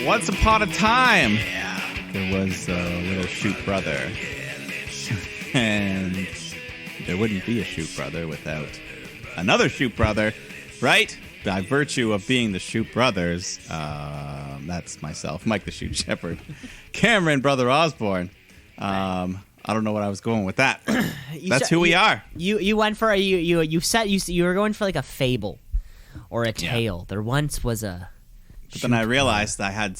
Once upon a time, there was a little shoot brother. And there wouldn't be a shoot brother without another shoot brother, right? By virtue of being the Shoot Brothers, that's myself, Mike the Shoot Shepherd, Cameron, Brother Osborne. I don't know what I was going with that. That's who we are. You went for you were going for like a fable or a tale. There once was a. But then I realized I had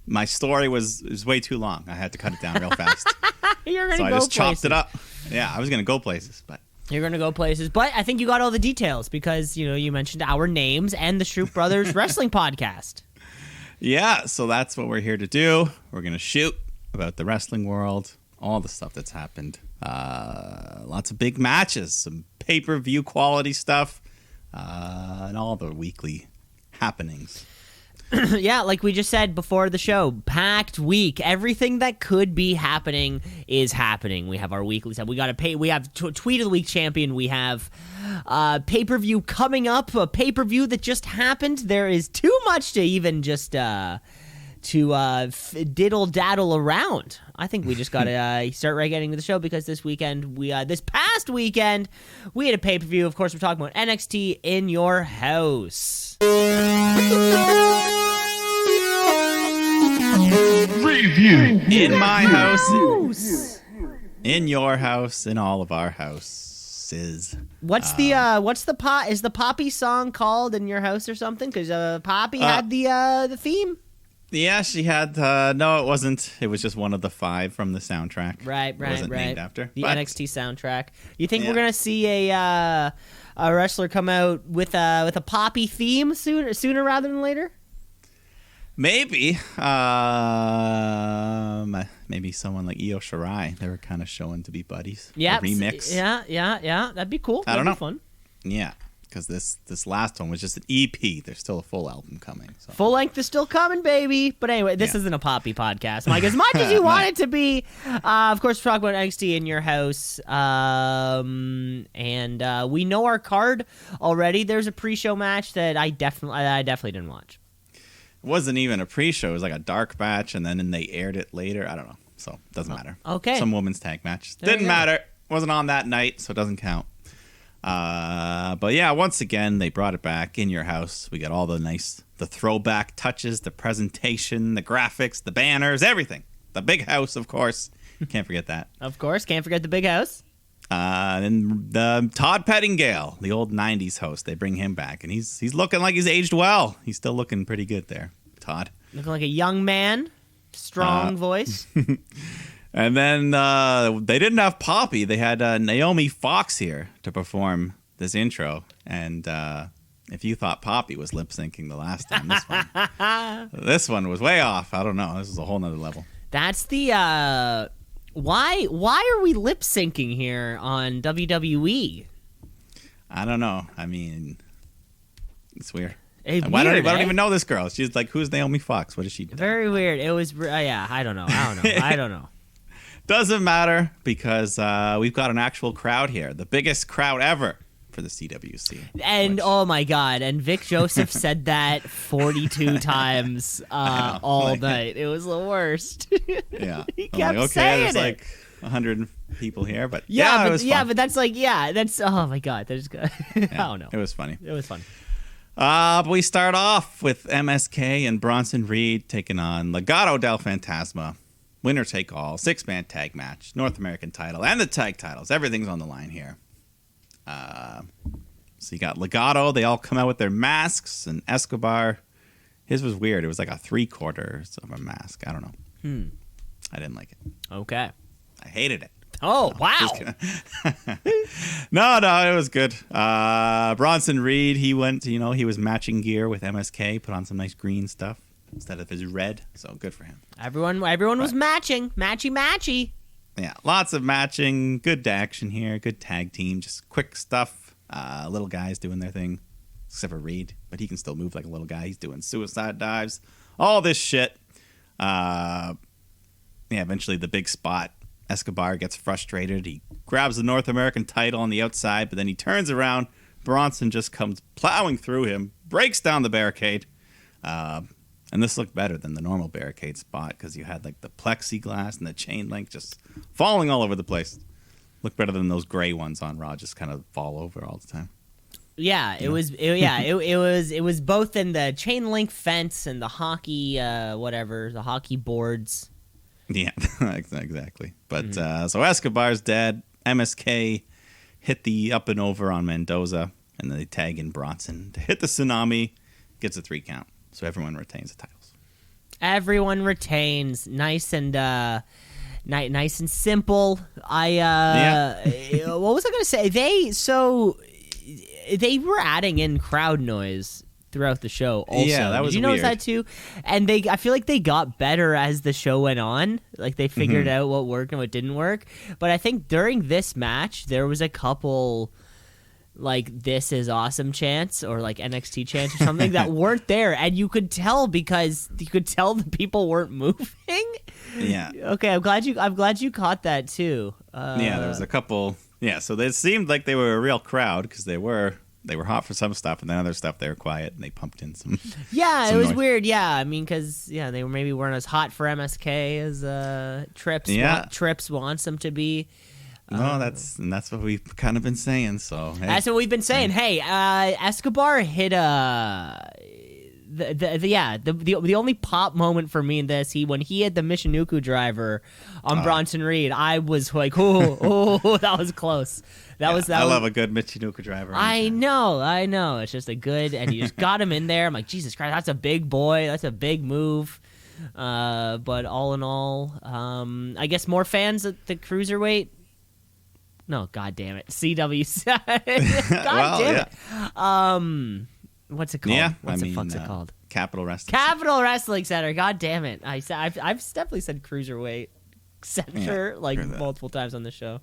my story was way too long. I had to cut it down real fast. So I just chopped it up. Yeah, I was gonna go places, but. You're going to go places. But I think you got all the details because, you mentioned our names and the Shoot Brothers Wrestling Podcast. Yeah, so that's what we're here to do. We're going to shoot about the wrestling world, all the stuff that's happened. Lots of big matches, some pay-per-view quality stuff, and all the weekly happenings. Yeah, like we just said before the show, packed week. Everything that could be happening is happening. We have our weekly stuff. We have Tweet of the Week champion. We have pay-per-view coming up, a pay-per-view that just happened. There is too much to even just diddle-daddle around. I think we just got to start right getting to the show because this past weekend, we had a pay-per-view. Of course, we're talking about NXT in your house. Review. In my house, in your house, in all of our houses. What's the pot? Is the Poppy song called "In Your House" or something? Because Poppy had the theme. Yeah, she had. No, it wasn't. It was just one of the 5 from the soundtrack. Right. It wasn't named after the NXT soundtrack. You think we're gonna see a wrestler come out with a Poppy theme sooner rather than later? Maybe. Maybe someone like Io Shirai. They were kind of showing to be buddies. Yeah. Remix. Yeah. That'd be cool. I don't know. Be fun. Yeah, because this last one was just an EP. There's still a full album coming. So. Full length is still coming, baby. But anyway, this isn't a Poppy podcast, Mike. As much as you want it to be, of course, we're talking about NXT in your house. And we know our card already. There's a pre-show match that I definitely didn't watch. It wasn't even a pre-show. It was like a dark match, and then they aired it later. I don't know. So it doesn't matter. Okay. Some women's tag match. There Didn't matter. Wasn't on that night, so it doesn't count. But yeah, once again, they brought it back in your house. We got all the throwback touches, the presentation, the graphics, the banners, everything. The big house, of course. Can't forget that. Of course. Can't forget the big house. And the Todd Pettingale, the old 90s host, they bring him back. And he's looking like he's aged well. He's still looking pretty good there, Todd. Looking like a young man. Strong voice. And then they didn't have Poppy. They had Naomi Fox here to perform this intro. And if you thought Poppy was lip-syncing the last time, this one was way off. I don't know. This is a whole nother level. That's the... Why are we lip-syncing here on WWE? I don't know. I mean, it's weird. I don't even know this girl. She's like, who's Naomi Fox? What is she doing? Very weird. It was, I don't know. I don't know. Doesn't matter because we've got an actual crowd here. The biggest crowd ever for the CWC. And oh my God. And Vic Joseph said that 42 times all night. It was the worst. Yeah. He kept saying there's it. like 100 people here, but it was fun. but that's oh my God. That's good. I don't know. It was funny. It was fun. But we start off with MSK and Bronson Reed taking on Legado del Fantasma. Winner take all, 6-man tag match, North American title, and the tag titles. Everything's on the line here. So you got Legado. They all come out with their masks, and Escobar, his was weird. It was like a 3/4 of a mask. I don't know. I didn't like it. Okay. I hated it. Oh, wow. No, it was good. Bronson Reed, he went, he was matching gear with MSK, put on some nice green stuff instead of his red. So good for him. Everyone was matching. Matchy. Yeah, lots of matching. Good action here. Good tag team. Just quick stuff. Little guys doing their thing. Except for Reed. But he can still move like a little guy. He's doing suicide dives. All this shit. Eventually the big spot. Escobar gets frustrated. He grabs the North American title on the outside, but then he turns around. Bronson just comes plowing through him, breaks down the barricade. And this looked better than the normal barricade spot because you had like the plexiglass and the chain link just falling all over the place. Looked better than those gray ones on Raw, just kind of fall over all the time. Yeah, it was both in the chain link fence and the hockey the hockey boards. Yeah, exactly. But so Escobar's dead. MSK hit the up and over on Mendoza, and then they tag in Bronson to hit the tsunami. Gets a 3 count, so everyone retains the titles. Everyone retains. Nice and simple. What was I going to say? They were adding in crowd noise throughout the show also. Yeah, that was Did you notice weird. that too? And I feel like they got better as the show went on. Like they figured out what worked and what didn't work. But I think during this match, there was a couple like "This is awesome" chants or like NXT chants or something that weren't there, and you could tell because you could tell the people weren't moving. Yeah. Okay, I'm glad you caught that too. Yeah, there was a couple. Yeah, so they seemed like they were a real crowd because they were hot for some stuff, and then other stuff they were quiet and they pumped in some. Yeah, some it was noise. weird. Yeah, I mean, because they weren't as hot for MSK as Trips wants them to be. No, that's what we've kind of been saying. So hey. That's what we've been saying. Hey, Escobar hit the only pop moment for me in this, when he had the Michinoku driver on Bronson Reed, I was like, oh, that was close. I love a good Michinoku driver. I know. It's just a good, and you just got him in there. I'm like, Jesus Christ, that's a big boy. That's a big move. But all in all, I guess more fans at the cruiserweight. No, God damn it, CW. God damn it. What's it called? Yeah, What's the fuck's it called? Capital Wrestling. Capital Wrestling Center. God damn it! I've definitely said cruiserweight center multiple times on the show.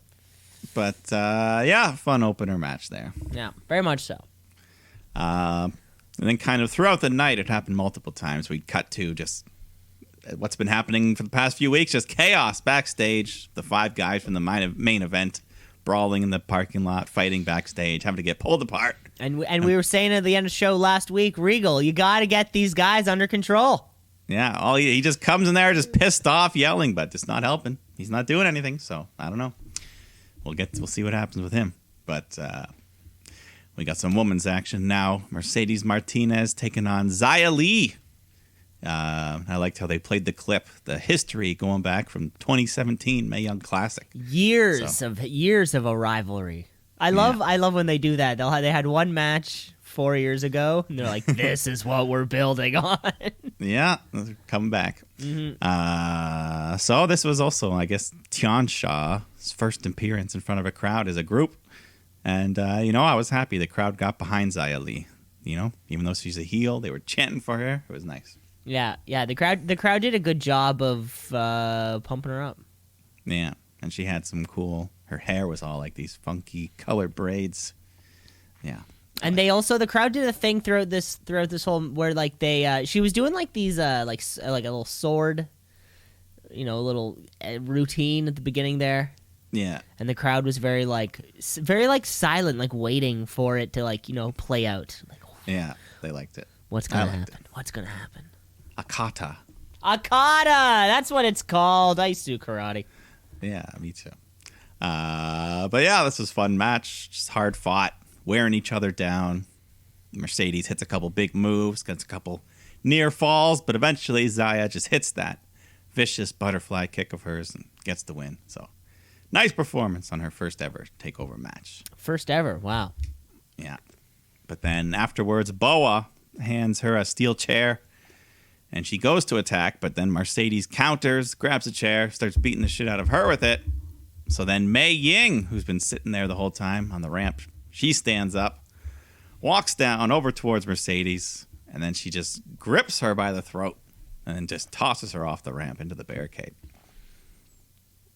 But fun opener match there. Yeah, very much so. And then kind of throughout the night, it happened multiple times. We'd cut to just what's been happening for the past few weeks, just chaos backstage. The 5 guys from the main event brawling in the parking lot, fighting backstage, having to get pulled apart. And we were saying at the end of the show last week, Regal, you got to get these guys under control. Yeah, he just comes in there just pissed off, yelling, but it's not helping. He's not doing anything, so I don't know. We'll see what happens with him. But we got some women's action now. Mercedes Martinez taking on Xia Li. I liked how they played the clip, the history going back from 2017 Mae Young Classic. Years of a rivalry. I love when they do that. They had one match 4 years ago, and they're like, "This is what we're building on." Yeah, they're coming back. Mm-hmm. So this was also, I guess, Tian Shaw's first appearance in front of a crowd as a group, and I was happy the crowd got behind Xia Li. Even though she's a heel, they were chanting for her. It was nice. Yeah. The crowd did a good job of pumping her up. Yeah, and she had some cool. Her hair was all like these funky colored braids. Yeah. And the crowd did a thing throughout this whole where like she was doing like these like a little sword, a little routine at the beginning there. Yeah. And the crowd was very silent, like waiting for it to play out. Like, yeah, they liked it. What's gonna happen? What's gonna happen? Akata. That's what it's called. I used to do karate. Yeah, me too. But yeah, this was a fun match. Just hard fought, wearing each other down. Mercedes hits a couple big moves, gets a couple near falls, but eventually Xia just hits that vicious butterfly kick of hers and gets the win. So nice performance on her first ever takeover match. First ever, wow. Yeah. But then afterwards, Boa hands her a steel chair, and she goes to attack, but then Mercedes counters, grabs a chair, starts beating the shit out of her with it. So then Mei Ying, who's been sitting there the whole time on the ramp, she stands up, walks down over towards Mercedes, and then she just grips her by the throat and then just tosses her off the ramp into the barricade.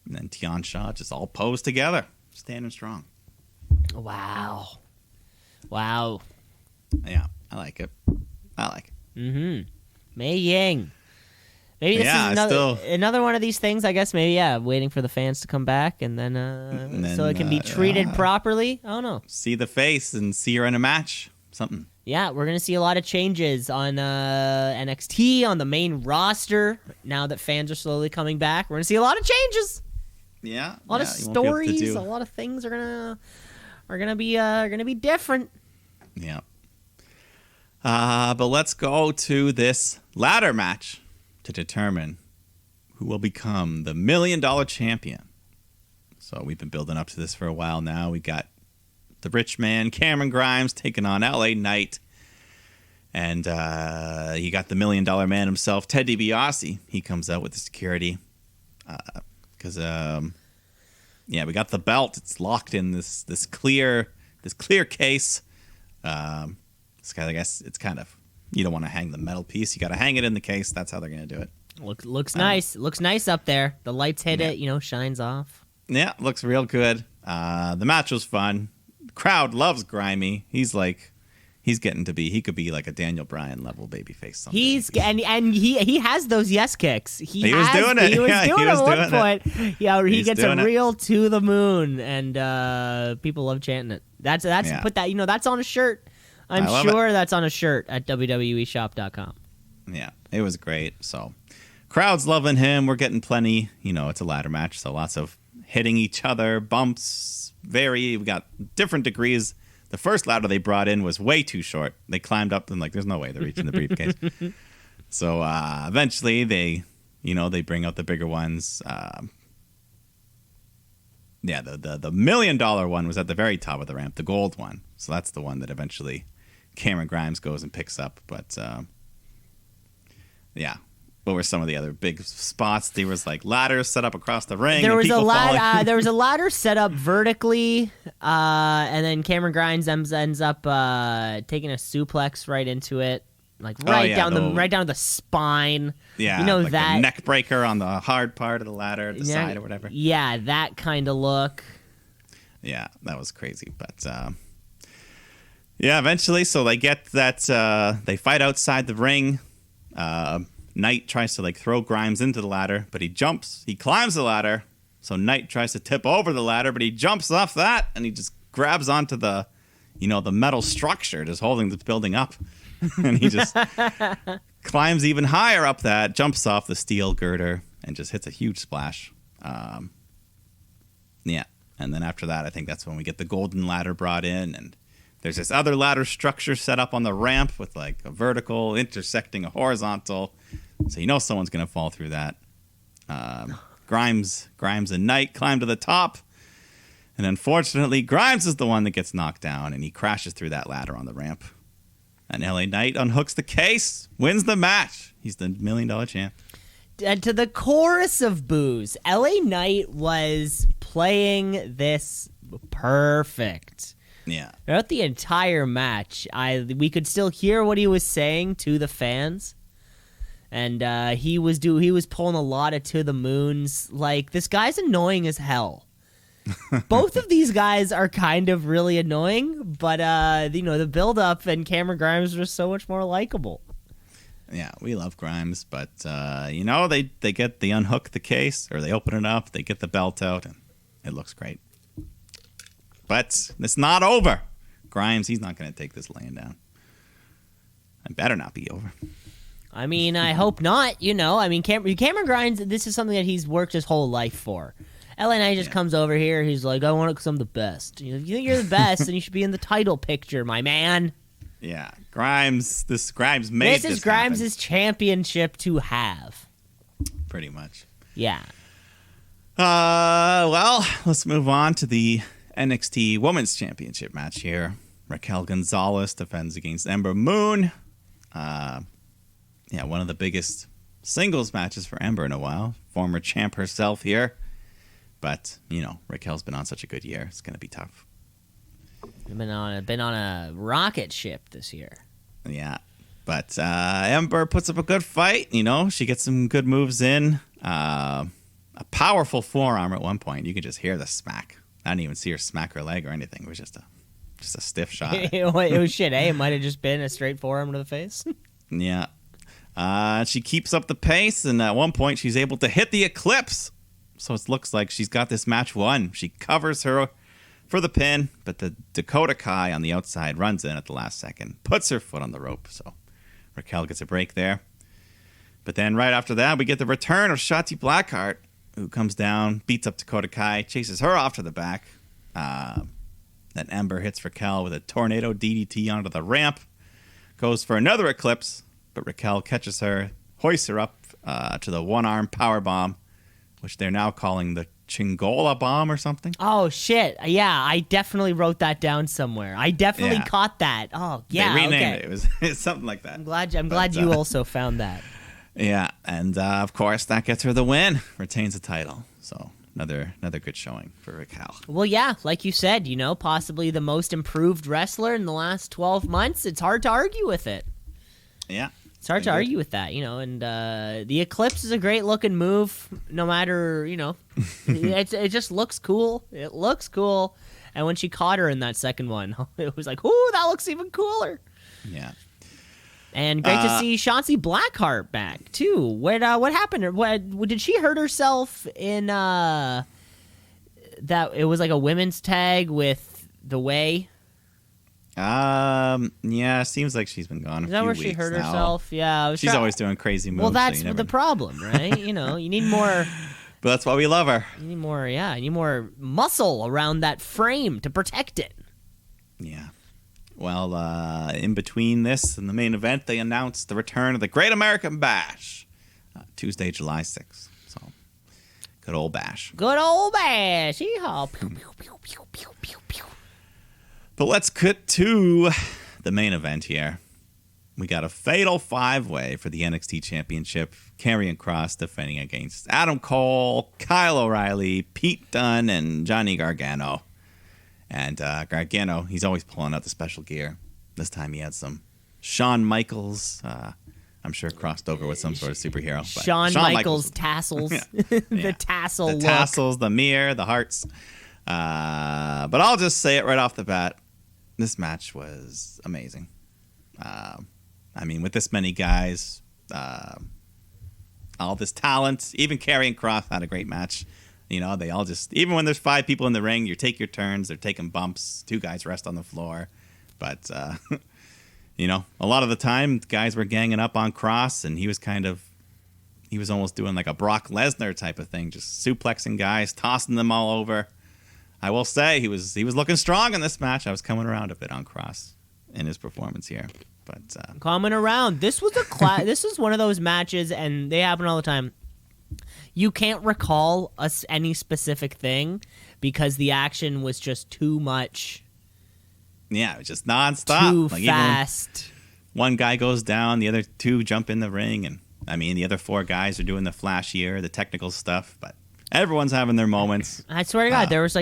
And then Tian Sha just all posed together, standing strong. Wow. Yeah, I like it. Mm-hmm. Mei Ying. Maybe this is another one of these things, I guess. Maybe, waiting for the fans to come back and then so it can be treated properly. I don't know. See the face and see her in a match. something. Yeah, we're going to see a lot of changes on NXT, on the main roster. Now that fans are slowly coming back, we're going to see a lot of changes. Yeah. A lot of stories, a lot of things are gonna be different. Yeah. But let's go to this ladder match to determine who will become the $1 million champion. So we've been building up to this for a while now. We got the rich man, Cameron Grimes, taking on LA Knight. And you got the $1 million man himself, Ted DiBiase. He comes out with the security. Because, we got the belt. It's locked in this clear case. This guy, I guess it's kind of, you don't want to hang the metal piece. You got to hang it in the case. That's how they're going to do it. Looks nice. Looks nice up there. The lights hit it, shines off. Yeah, looks real good. The match was fun. Crowd loves Grimy. He's getting to be. He could be like a Daniel Bryan level babyface. Someday. And he has those yes kicks. He was doing it. He was doing it at one point. Yeah, where he He's gets a doing real to the moon, and people love chanting it. That's put that. That's on a shirt. I'm sure that's on a shirt at WWEshop.com. Yeah, it was great. So, crowd's loving him. We're getting plenty. It's a ladder match, so lots of hitting each other, bumps. We got different degrees. The first ladder they brought in was way too short. They climbed up and there's no way they're reaching the briefcase. So eventually they bring out the bigger ones. The $1 million one was at the very top of the ramp, the gold one. So that's the one that eventually Cameron Grimes goes and picks up. But what were some of the other big spots? There was ladders set up across the ring. There was a ladder. There was a ladder set up vertically, and then Cameron Grimes ends up taking a suplex right into it, down the spine. Yeah, that the neck breaker on the hard part of the ladder, the side or whatever. Yeah, that kind of look. Yeah, that was crazy, but eventually, so they get that. They fight outside the ring. Knight tries to throw Grimes into the ladder, but he climbs the ladder. So Knight tries to tip over the ladder, but he jumps off that and he just grabs onto the metal structure just holding the building up. And he just climbs even higher up that, jumps off the steel girder and just hits a huge splash. And then after that, I think that's when we get the golden ladder brought in, and there's this other ladder structure set up on the ramp with a vertical intersecting a horizontal. So someone's going to fall through that. Grimes and Knight climb to the top. And unfortunately, Grimes is the one that gets knocked down, and he crashes through that ladder on the ramp. And LA Knight unhooks the case, wins the match. He's the $1 million champ. And to the chorus of boos, LA Knight was playing this perfect. Yeah. Throughout the entire match, we could still hear what he was saying to the fans. And he was pulling a lot of to the moons. This guy's annoying as hell. Both of these guys are kind of really annoying, but the build up and Cameron Grimes were so much more likable. Yeah, we love Grimes, but they unhook the case, or they open it up, they get the belt out, and it looks great. But it's not over. Grimes, he's not going to take this laying down. It better not be over. I mean, I hope not. Cameron Grimes, this is something that he's worked his whole life for. LA Knight just comes over here. He's like, I want it because I'm the best. If you think you're the best, then you should be in the title picture, my man. Yeah, Grimes made this. This is Grimes' championship to have. Pretty much. Yeah. Well, let's move on to the NXT Women's Championship match here. Raquel Gonzalez defends against Ember Moon. One of the biggest singles matches for Ember in a while. Former champ herself here. But, Raquel's been on such a good year. It's going to be tough. Been on a rocket ship this year. Yeah. But Ember puts up a good fight. She gets some good moves in. A powerful forearm at one point. You could just hear the smack. I didn't even see her smack her leg or anything. It was just a stiff shot. It was shit, eh? It might have just been a straight forearm to the face. Yeah. She keeps up the pace, and at one point she's able to hit the Eclipse. So it looks like she's got this match won. She covers her for the pin, but the Dakota Kai on the outside runs in at the last second, puts her foot on the rope, so Raquel gets a break there. But then right after that, we get the return of Shotzi Blackheart, who comes down, beats up Dakota Kai, chases her off to the back. Then Ember hits Raquel with a tornado DDT onto the ramp, goes for another Eclipse, but Raquel catches her, hoists her up to the one-arm power bomb, which they're now calling the Chingola bomb or something. Oh shit! Yeah, I definitely wrote that down somewhere. I definitely caught that. Oh yeah, they renamed it. It was something like that. I'm glad you also found that. Yeah, and of course that gets her the win, retains the title. So another good showing for Raquel. Well, yeah, like you said, possibly the most improved wrestler in the last 12 months. It's hard to argue with it. Yeah. It's hard to argue with that, and the Eclipse is a great looking move, no matter, it just looks cool. It looks cool. And when she caught her in that second one, it was like, ooh, that looks even cooler. Yeah. And great to see Shotzi Blackheart back, too. What happened? Did she hurt herself in that it was like a women's tag with The Way? Yeah, seems like she's been gone a few weeks now. Is that where she hurt herself? Yeah. She's always doing crazy moves. Well, that's the problem, right? You need more... But that's why we love her. You need more, you need more muscle around that frame to protect it. Yeah. Well, in between this and the main event, they announced the return of the Great American Bash, Tuesday, July 6th. So, good old Bash. Good old Bash. Yeehaw. Pew, pew, pew, pew, pew, pew, pew. But let's cut to the main event here. We got a fatal five-way for the NXT Championship. Karrion Kross defending against Adam Cole, Kyle O'Reilly, Pete Dunne, and Johnny Gargano. And Gargano, he's always pulling out the special gear. This time he had some Shawn Michaels. I'm sure crossed over with some sort of superhero. But Shawn Michaels tassels. The tassel the look. Tassels, the mirror, the hearts. But I'll just say it right off the bat. This match was amazing. I mean, with this many guys, all this talent, even Karrion Kross had a great match. They all just, even when there's 5 people in the ring, you take your turns, they're taking bumps, 2 guys rest on the floor. But, a lot of the time, guys were ganging up on Kross, and he was almost doing like a Brock Lesnar type of thing, just suplexing guys, tossing them all over. I will say, he was looking strong in this match. I was coming around a bit on Kross in his performance here. But coming around. This was this is one of those matches, and they happen all the time. You can't recall any specific thing because the action was just too much. Yeah, it was just nonstop. Too fast. One guy goes down, the other 2 jump in the ring, and the other 4 guys are doing the flashier, the technical stuff. But everyone's having their moments. I swear to God, there was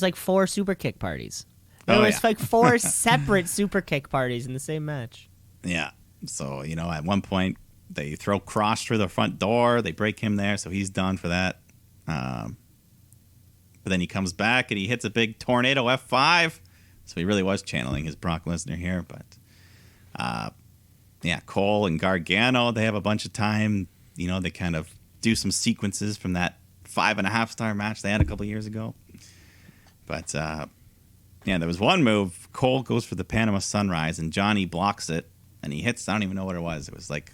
like 4 super kick parties. There was like 4 separate super kick parties in the same match. Yeah. So at one point, they throw Kross through the front door. They break him there, so he's done for that. But then he comes back and he hits a big tornado F5. So he really was channeling his Brock Lesnar here. But Cole and Gargano, they have a bunch of time. They kind of do some sequences from that 5.5-star match they had a couple years ago. But there was one move. Cole goes for the Panama Sunrise, and Johnny blocks it, and he hits. I don't even know what it was. It was like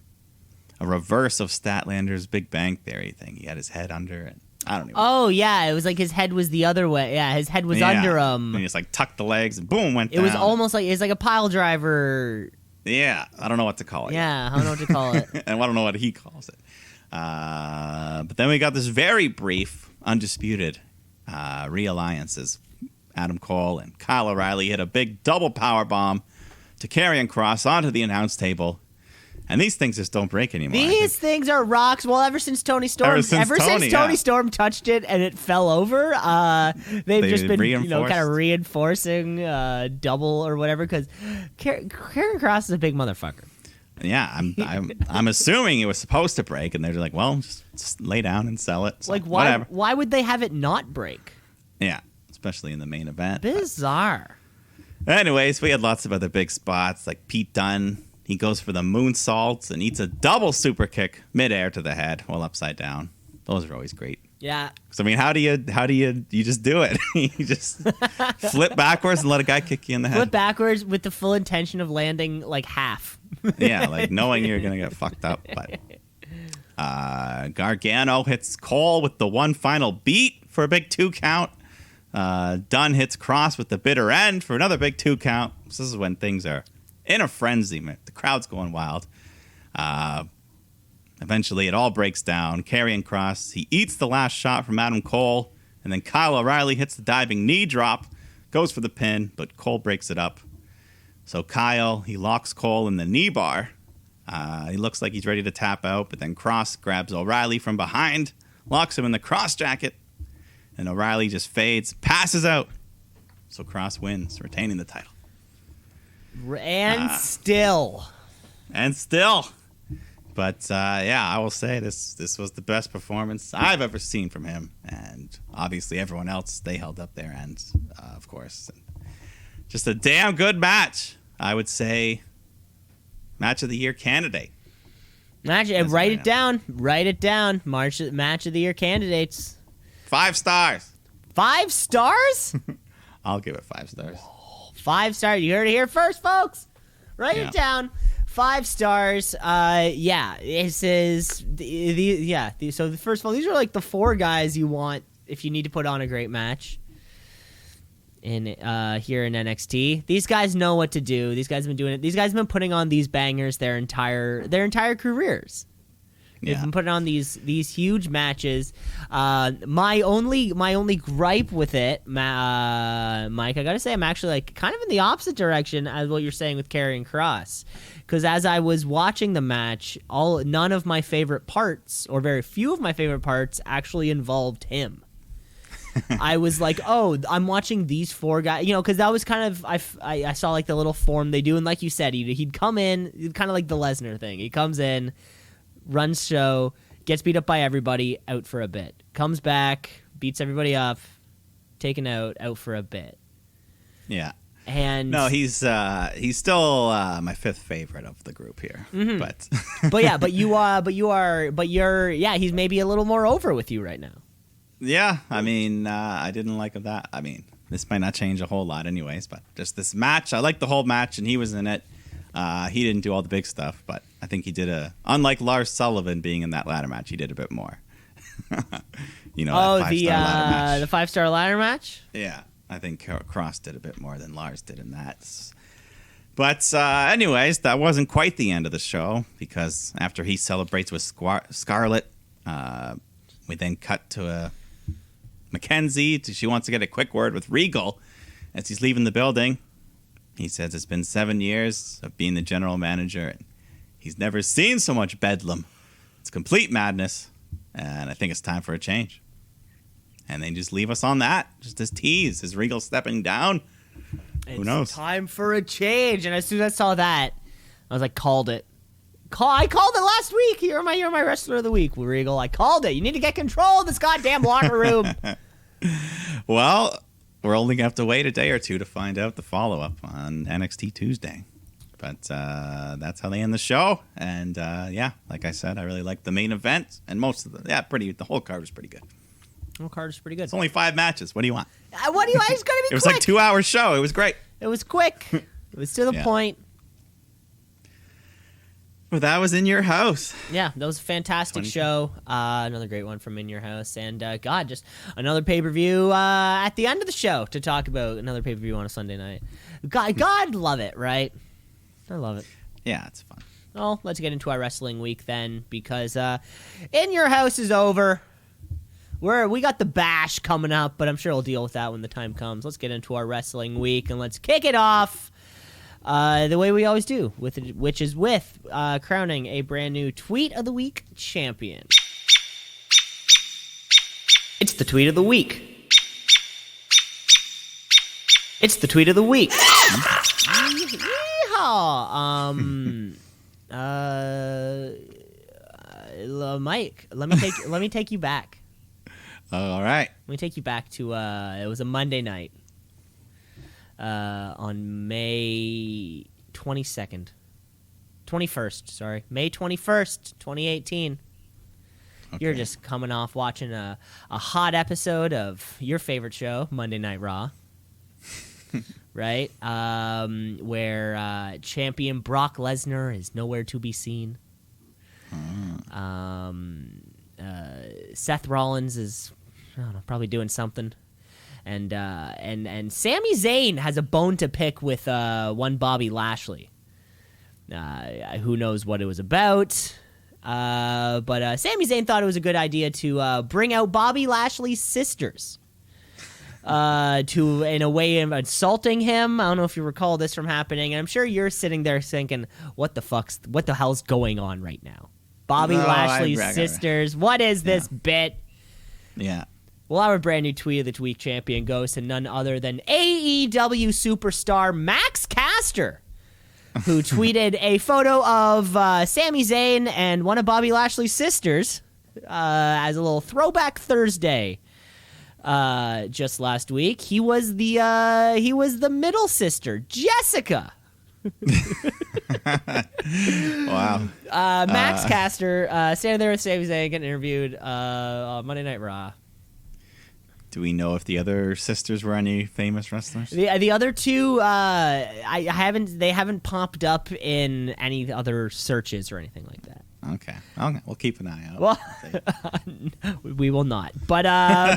a reverse of Statlander's Big Bang Theory thing. He had his head under it. I don't even know. Oh, yeah. It was like his head was the other way. Yeah, his head was under him. And he just like tucked the legs and boom, went down. It was almost like, it's like a pile driver. Yeah. I don't know what to call it. Yeah, I don't know what to call it. And I don't know what he calls it. But then we got this very brief, undisputed realliances. Adam Cole and Kyle O'Reilly hit a big double power bomb to Karrion Kross onto the announce table. And these things just don't break anymore. These things are rocks. Well, ever since Tony Storm, Tony Storm touched it and it fell over, they've just been kind of reinforcing double or whatever. Because Karrion Kross is a big motherfucker. Yeah, I'm assuming it was supposed to break, and they're like, well, just lay down and sell it. So, like, why would they have it not break? Yeah, especially in the main event. Bizarre. Anyways, we had lots of other big spots, like Pete Dunne. He goes for the moonsaults and eats a double super kick midair to the head while upside down. Those are always great. Yeah. So I mean, how do you just do it? You just flip backwards and let a guy kick you in the head. Flip backwards with the full intention of landing like half. Yeah, like knowing you're gonna get fucked up. But Gargano hits Cole with the one final beat for a big 2 count. Dunn hits Cross with the bitter end for another big 2 count. So this is when things are in a frenzy, man. The crowd's going wild. Eventually, it all breaks down. Karrion Kross, he eats the last shot from Adam Cole, and then Kyle O'Reilly hits the diving knee drop, goes for the pin, but Cole breaks it up. So Kyle, he locks Cole in the knee bar. He looks like he's ready to tap out, but then Kross grabs O'Reilly from behind, locks him in the Kross jacket, and O'Reilly just fades, passes out. So Kross wins, retaining the title. And still. But, yeah, I will say this was the best performance I've ever seen from him. And obviously everyone else, they held up their ends, of course. And just a damn good match. I would say match of the year candidate. Write it down. Match of the year candidates. 5 stars. 5 stars? I'll give it 5 stars. 5 stars. You heard it here first, folks. Write it down. 5 stars. Yeah. This is so first of all, these are like the 4 guys you want if you need to put on a great match in here in NXT. These guys know what to do. These guys have been doing it. These guys have been putting on these bangers their entire careers. They've been putting on these huge matches. My only gripe with it, Mike, I gotta say, I'm actually like kind of in the opposite direction as what you're saying with Karrion Kross. Because as I was watching the match, none of my favorite parts, or very few of my favorite parts, actually involved him. I was like, oh, I'm watching these 4 guys, because that was kind of, I saw like the little form they do, and like you said, he'd come in, kind of like the Lesnar thing. He comes in, runs show, gets beat up by everybody, out for a bit. Comes back, beats everybody up, taken out for a bit. Yeah. And no, he's still my 5th favorite of the group here. Mm-hmm. But he's maybe a little more over with you right now. Yeah, I mean, I didn't like that. I mean, this might not change a whole lot anyways, but just this match, I liked the whole match, and he was in it. He didn't do all the big stuff, but I think he did unlike Lars Sullivan being in that ladder match, he did a bit more. That 5-star ladder match. The 5-star ladder match? Yeah, I think Kross did a bit more than Lars did in that. But anyways, that wasn't quite the end of the show, because after he celebrates with Scarlett, we then cut to Mackenzie. She wants to get a quick word with Regal as he's leaving the building. He says it's been 7 years of being the general manager, and he's never seen so much bedlam. It's complete madness, and I think it's time for a change. And they just leave us on that. Just this tease. Is Regal stepping down? Who knows? It's time for a change. And as soon as I saw that, I was like, called it. I called it last week. You're my wrestler of the week, Regal. I called it. You need to get control of this goddamn locker room. Well, we're only going to have to wait a day or two to find out the follow-up on NXT Tuesday. But that's how they end the show. And, like I said, I really liked the main event. And the whole card was pretty good. The whole card was pretty good. It's only 5 matches. What do you want? It's going to be quick. It was like 2-hour show. It was great. It was quick. It was to the point. Well, that was In Your House. Yeah, that was a fantastic show. Another great one from In Your House. And, just another pay-per-view at the end of the show to talk about. Another pay-per-view on a Sunday night. God love it, right? I love it. Yeah, it's fun. Well, let's get into our wrestling week then, because In Your House is over. We got the Bash coming up, but I'm sure we'll deal with that when the time comes. Let's get into our wrestling week, and let's kick it off the way we always do, which is with crowning a brand new Tweet of the Week champion. It's the Tweet of the Week. It's the Tweet of the Week. Yeehaw! Mike, let me take you back. All right. Let me take you back to it was a Monday night on May 21st, sorry. May 21st, 2018. You're just coming off watching a hot episode of your favorite show, Monday Night Raw. Right? Where champion Brock Lesnar is nowhere to be seen. Seth Rollins is, I don't know, probably doing something. And Sami Zayn has a bone to pick with one Bobby Lashley. Who knows what it was about. But Sami Zayn thought it was a good idea to bring out Bobby Lashley's sisters. In a way of insulting him. I don't know if you recall this from happening. And I'm sure you're sitting there thinking, what the hell's going on right now? Bobby Lashley's sisters. What is this bit? Yeah. Well, our brand new Tweet of the Week champion goes to none other than AEW superstar Max Caster, who tweeted a photo of Sami Zayn and one of Bobby Lashley's sisters as a little throwback Thursday. Just last week, he was the middle sister, Jessica. Wow. Max Caster standing there with Sami Zayn getting interviewed on Monday Night Raw. Do we know if the other sisters were any famous wrestlers? The other two, they haven't popped up in any other searches or anything like that. Okay. We'll keep an eye out. Well, we will not. But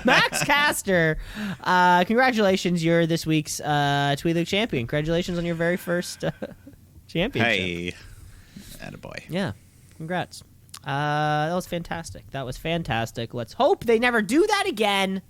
Max Caster, congratulations! You're this week's Tweet of the Week champion. Congratulations on your very first championship. Hey, attaboy. Yeah, congrats. That was fantastic. Let's hope they never do that again.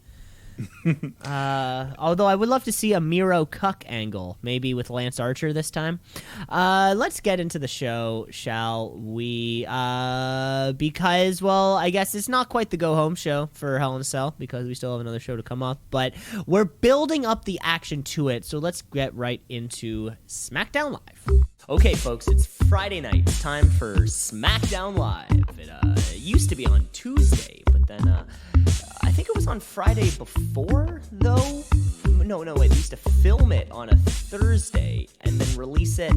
Although I would love to see a Miro Cuck angle, maybe with Lance Archer this time. Let's get into the show, shall we? Because, well, I guess it's not quite the go-home show for Hell in a Cell because we still have another show to come up, but we're building up the action to it, so let's get right into SmackDown Live. Okay, folks, it's Friday night. It's time for SmackDown Live. It used to be on Tuesday, but then I think it was on Friday before, though. No, wait, we used to film it on a Thursday and then release it.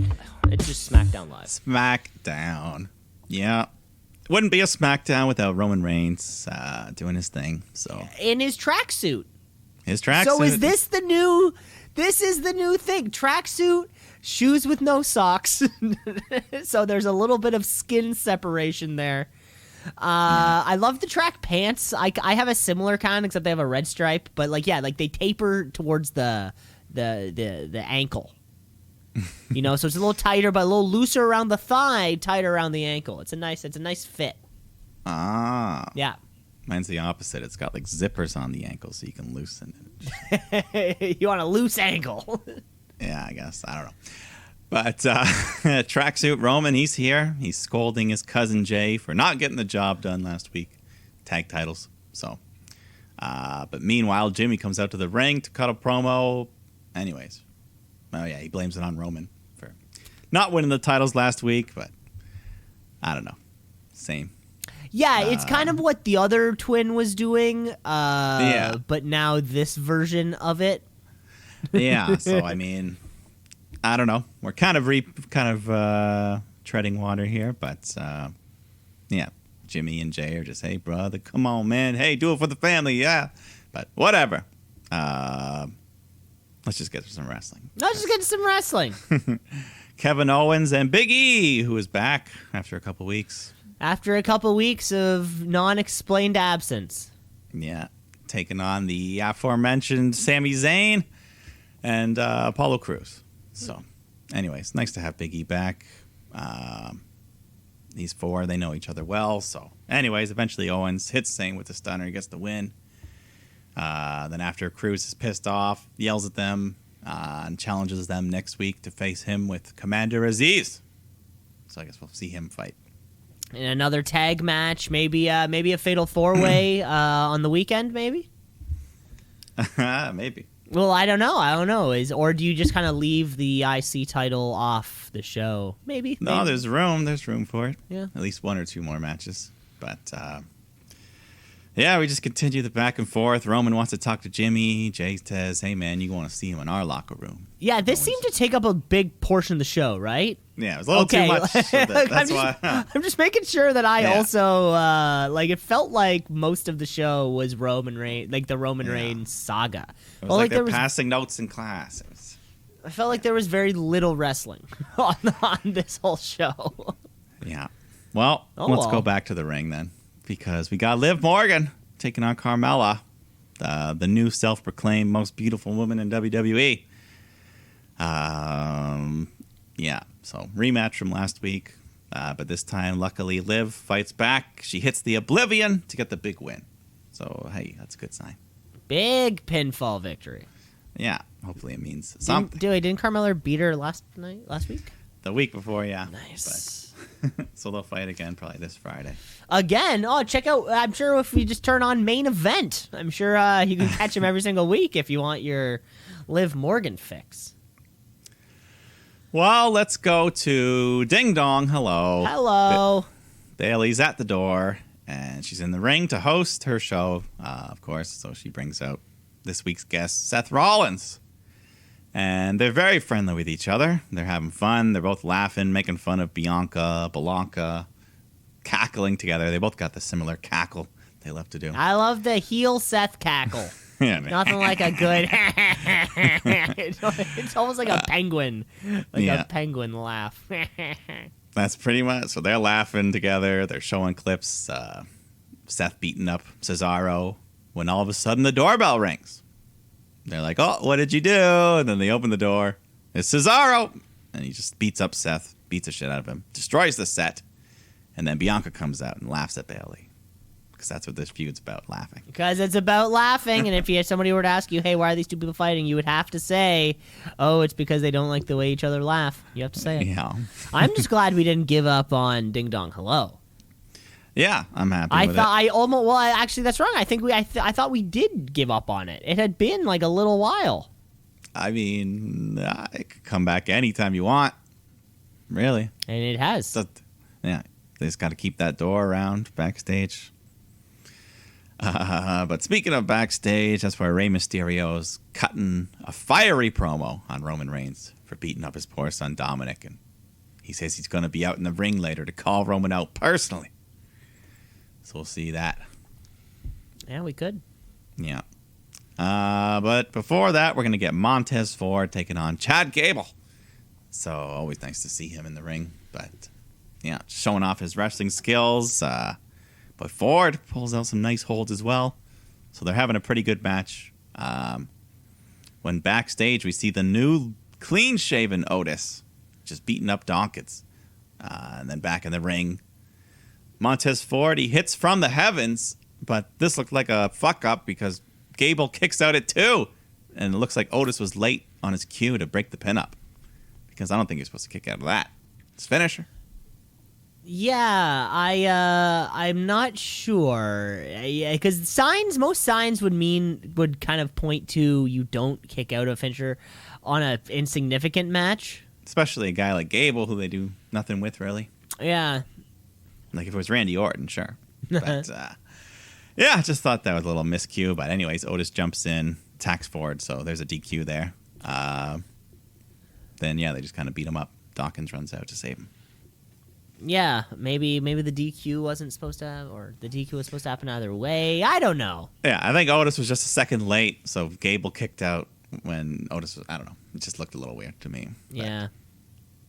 It's just SmackDown Live. SmackDown. Yeah. Wouldn't be a SmackDown without Roman Reigns doing his thing. So in his tracksuit. So is this the new thing. Tracksuit, shoes with no socks. So there's a little bit of skin separation there. I love the track pants. I have a similar kind, except they have a red stripe. But they taper towards the ankle. So it's a little tighter, but a little looser around the thigh, tighter around the ankle. It's a nice fit. Ah. Yeah. Mine's the opposite. It's got like zippers on the ankle, so you can loosen it. You want a loose ankle? Yeah, I guess. I don't know. But tracksuit Roman, he's here. He's scolding his cousin Jay for not getting the job done last week. Tag titles. So, but meanwhile, Jimmy comes out to the ring to cut a promo. Anyways, he blames it on Roman for not winning the titles last week. But I don't know. Same. Yeah, it's kind of what the other twin was doing. Yeah. But now this version of it. Yeah. So I mean, I don't know. We're kind of treading water here, but yeah, Jimmy and Jay are just, hey, brother, come on, man. Hey, do it for the family, yeah. But whatever. Let's just get to some wrestling. Kevin Owens and Big E, who is back after a couple weeks. After a couple weeks of non-explained absence. Yeah, taking on the aforementioned Sami Zayn and Apollo Crews. So, anyways, nice to have Big E back. These four, they know each other well. So, anyways, eventually Owens hits Zayn with the stunner. He gets the win. Then after Crews is pissed off, yells at them and challenges them next week to face him with Commander Aziz. So I guess we'll see him fight. In another tag match, maybe a fatal four-way on the weekend, maybe? Maybe. Well, I don't know. Or do you just kind of leave the IC title off the show? Maybe. No, there's room. There's room for it. Yeah. At least one or two more matches. But, yeah, we just continue the back and forth. Roman wants to talk to Jimmy. Jay says, hey, man, you want to see him in our locker room. Yeah, this seemed to take up a big portion of the show, right? Yeah, it was a little too much. That's why. I'm just making sure that I also it felt like most of the show was Roman Reigns, like the Roman Reigns saga. It was like they're passing notes in class. I felt like there was very little wrestling on this whole show. Yeah. Well, let's go back to the ring then, because we got Liv Morgan taking on Carmella, the new self-proclaimed most beautiful woman in WWE. So rematch from last week, but this time, luckily, Liv fights back. She hits the Oblivion to get the big win. So, hey, that's a good sign. Big pinfall victory. Yeah, hopefully it means something. Didn't Carmella beat her last week? The week before, yeah. Nice. So they'll fight again probably this Friday. Again? Oh, check out, I'm sure if we just turn on Main Event, I'm sure you can catch him every single week if you want your Liv Morgan fix. Well, let's go to Ding Dong. Hello. Hello. Bailey's at the door, and she's in the ring to host her show, of course. So she brings out this week's guest, Seth Rollins. And they're very friendly with each other. They're having fun. They're both laughing, making fun of Bianca, cackling together. They both got the similar cackle they love to do. I love the heel Seth cackle. Yeah, man. Nothing like a good... it's almost like a penguin. A penguin laugh. That's pretty much... So they're laughing together. They're showing clips. Seth beating up Cesaro when all of a sudden the doorbell rings. They're like, oh, what did you do? And then they open the door. It's Cesaro. And he just beats up Seth, beats the shit out of him, destroys the set. And then Bianca comes out and laughs at Bailey. Because that's what this feud's about, laughing. Because it's about laughing, and if somebody were to ask you, hey, why are these two people fighting, you would have to say, oh, it's because they don't like the way each other laugh. You have to say it. Yeah. I'm just glad we didn't give up on Ding Dong Hello. Yeah, I'm happy with it. Actually, that's wrong. I think I thought we did give up on it. It had been like a little while. I mean, it could come back anytime you want. Really. And it has. They just got to keep that door around backstage. But speaking of backstage, that's where Rey Mysterio's cutting a fiery promo on Roman Reigns for beating up his poor son Dominic. And he says he's going to be out in the ring later to call Roman out personally. So we'll see that. Yeah, we could. Yeah. But before that, we're going to get Montez Ford taking on Chad Gable. So always nice to see him in the ring. But, yeah, showing off his wrestling skills. But Ford pulls out some nice holds as well. So they're having a pretty good match. When backstage, we see the new clean-shaven Otis just beating up Dawkins. And then back in the ring, Montez Ford, he hits from the heavens. But this looked like a fuck-up because Gable kicks out at 2. And it looks like Otis was late on his cue to break the pin up. Because I don't think you're supposed to kick out of that. It's finisher. Yeah, I'm not sure. Because most signs would kind of point to you don't kick out a finisher on an insignificant match. Especially a guy like Gable, who they do nothing with, really. Yeah. Like if it was Randy Orton, sure. But, yeah, I just thought that was a little miscue. But anyways, Otis jumps in, attacks Ford, so there's a DQ there. Then, yeah, they just kind of beat him up. Dawkins runs out to save him. Yeah, maybe the DQ wasn't supposed to have, or the DQ was supposed to happen either way. I don't know. Yeah, I think Otis was just a second late, so Gable kicked out when Otis was, I don't know. It just looked a little weird to me. Yeah.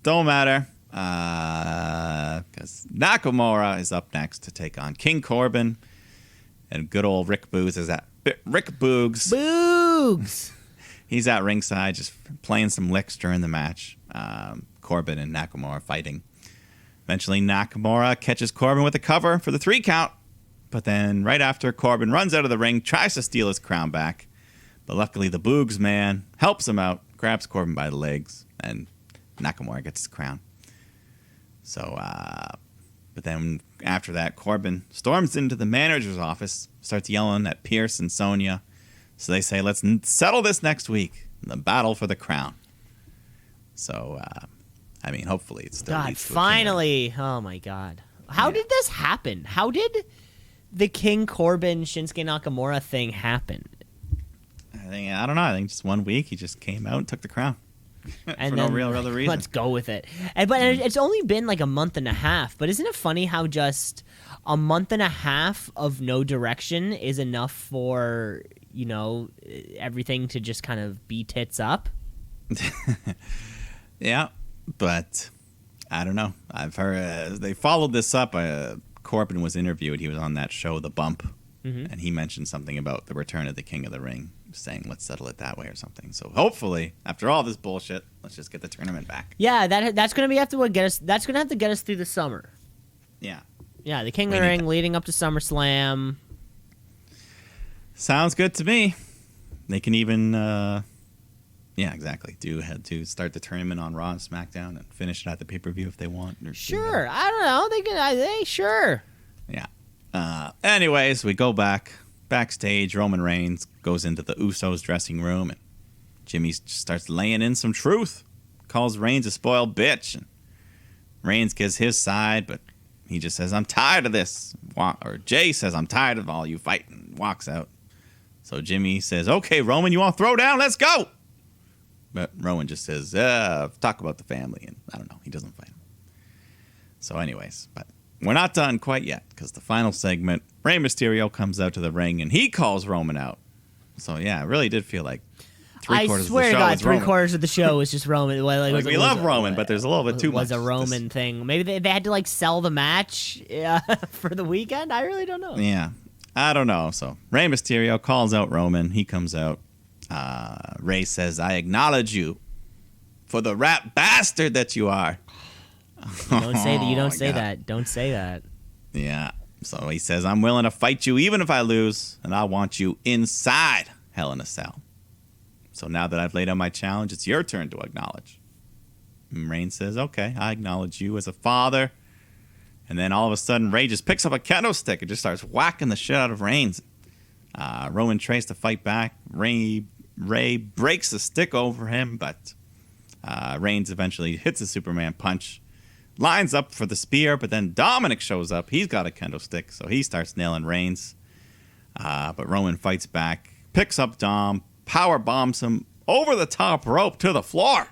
Don't matter, because Nakamura is up next to take on King Corbin, and good old Rick Boogs is at Rick Boogs. Boogs! He's at ringside just playing some licks during the match. Corbin and Nakamura fighting. Eventually, Nakamura catches Corbin with a cover for the 3 count. But then, right after, Corbin runs out of the ring, tries to steal his crown back. But luckily, the Boogs man helps him out, grabs Corbin by the legs, and Nakamura gets his crown. So, but then after that, Corbin storms into the manager's office, starts yelling at Pierce and Sonya. So they say, let's settle this next week, the battle for the crown. So, I mean, hopefully it's still God, finally. Oh, my God. How did this happen? How did the King Corbin Shinsuke Nakamura thing happen? I don't know. I think just one week he just came out and took the crown. And For then, no real other reason. Let's go with it. But it's only been like a month and a half. But isn't it funny how just a month and a half of no direction is enough for, everything to just kind of be tits up? Yeah, but I don't know. I've heard they followed this up. Corbin was interviewed. He was on that show, The Bump, and he mentioned something about the return of the King of the Ring, saying let's settle it that way or something. So hopefully, after all this bullshit, let's just get the tournament back. Yeah, that's gonna have to get us. That's gonna have to get us through the summer. Yeah. Yeah, the King of the Ring leading up to SummerSlam. Sounds good to me. They can even, yeah, exactly. Had to start the tournament on Raw and SmackDown and finish it at the pay-per-view if they want. Sure, I don't know. They can. Sure. Yeah. Anyways, we go backstage. Roman Reigns goes into the Usos dressing room, and Jimmy starts laying in some truth. Calls Reigns a spoiled bitch, and Reigns gives his side, but he just says, "I'm tired of this." Or Jay says, "I'm tired of all you fighting," and walks out. So Jimmy says, "Okay, Roman, you want to throw down? Let's go." But Roman just says, "Talk about the family," and I don't know. He doesn't fight him. So anyways, but we're not done quite yet, because the final segment, Rey Mysterio comes out to the ring, and he calls Roman out. So yeah, it really did feel like three-quarters of the show I swear to God, was Roman. three-quarters of the show was just Roman. We love Roman, but there's a little bit too much. It was a Roman thing. Maybe they had to sell the match for the weekend. I really don't know. Yeah, I don't know. So Rey Mysterio calls out Roman. He comes out. Rey says, "I acknowledge you for the rat bastard that you are." Don't say that. You don't say God. that. Don't say that. Yeah. So he says, "I'm willing to fight you even if I lose, and I want you inside Hell in a Cell. So now that I've laid out my challenge, it's your turn to acknowledge." And Reigns says, "Okay, I acknowledge you as a father." And then all of a sudden, Rey just picks up a kendo stick and just starts whacking the shit out of Reigns. Roman tries to fight back. Rey breaks the stick over him, but Reigns eventually hits a Superman punch, lines up for the spear, but then Dominic shows up. He's got a kendo stick, so he starts nailing Reigns. But Roman fights back, picks up Dom, power bombs him over the top rope to the floor.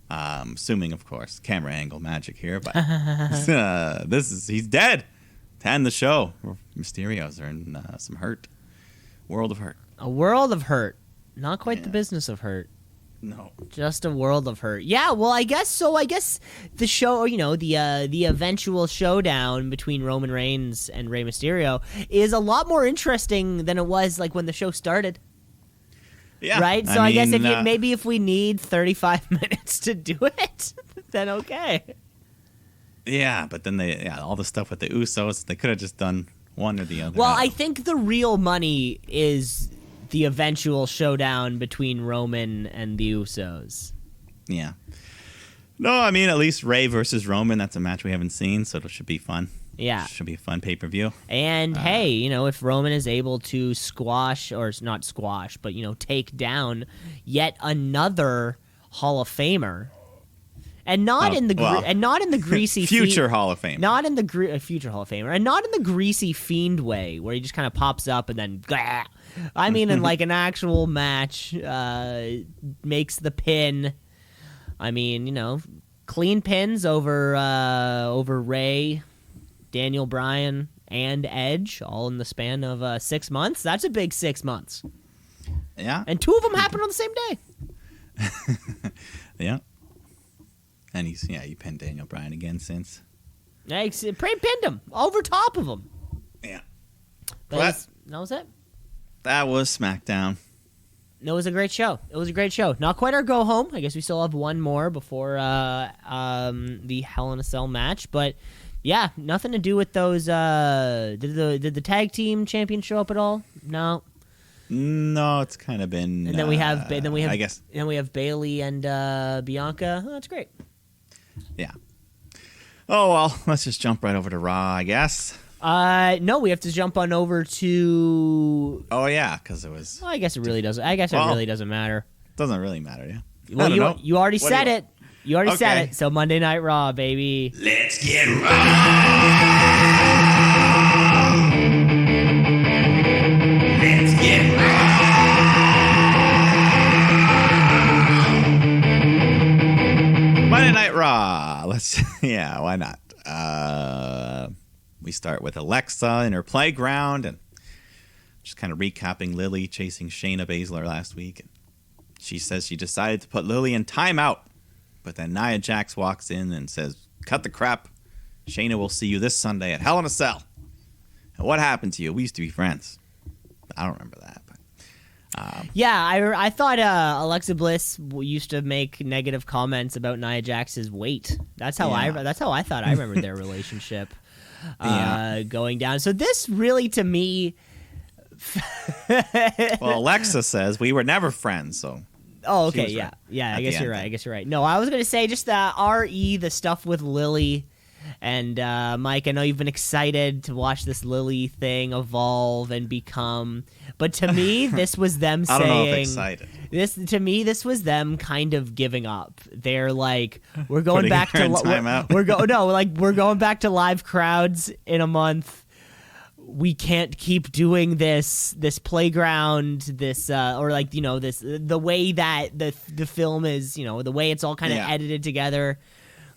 Assuming, of course, camera angle magic here, but he's dead to end the show. Mysterios are in some hurt. World of hurt. A world of hurt. Not quite the business of hurt. No. Just a world of hurt. Yeah, well, I guess so. I guess the show, the eventual showdown between Roman Reigns and Rey Mysterio is a lot more interesting than it was when the show started. Yeah. Right? So I guess if we need 35 minutes to do it, then okay. Yeah, but then all the stuff with the Usos, they could have just done one or the other. Well, I think the real money is the eventual showdown between Roman and the Usos. Yeah. No, at least Rey versus Roman, that's a match we haven't seen, so it should be fun. Yeah. Should be a fun pay-per-view. And hey, if Roman is able to squash, or not squash, but take down yet another Hall of Famer, and not in the greasy future Hall of Fame, not in the future Hall of Famer, and not in the greasy fiend way where he just kind of pops up and then. Blah. I mean, in an actual match, makes the pin. Clean pins over Rey, Daniel Bryan, and Edge, all in the span of 6 months. That's a big 6 months. Yeah. And 2 of them happened on the same day. Yeah. And he pinned Daniel Bryan again since. Yeah, he pinned him over top of him. Yeah. But that was it. That was SmackDown. It was a great show. Not quite our go home. I guess we still have one more before the Hell in a Cell match. But yeah, nothing to do with those. Did the tag team champion show up at all? No. No, it's kind of been. And then we have I guess. And then we have Bayley and Bianca. Oh, that's great. Yeah. Oh well, let's just jump right over to Raw, I guess. No, we have to jump on over to. Oh yeah, because it was. Well, I guess it really doesn't. I guess it really doesn't matter. Doesn't really matter, yeah. Well, you already said it. You already said it. So Monday Night Raw, baby. Let's get right. Let's get right. Why not? We start with Alexa in her playground and just kind of recapping Lily chasing Shayna Baszler last week. And she says she decided to put Lily in timeout, but then Nia Jax walks in and says, "Cut the crap. Shayna will see you this Sunday at Hell in a Cell." And what happened to you? We used to be friends. I don't remember that. But, I thought Alexa Bliss used to make negative comments about Nia Jax's weight. That's how I thought I remembered their relationship going down. So this really, to me. Well, Alexa says we were never friends, so. Oh, okay, yeah. I guess you're right. No, I was gonna say just the stuff with Lily and Mike. I know you've been excited to watch this Lily thing evolve and become, but to me, this was them saying. I don't know if excited. This was them kind of giving up. They're like, we're going back to we're going back to live crowds in a month. We can't keep doing this playground, this the way that the film is, the way it's all kind of edited together.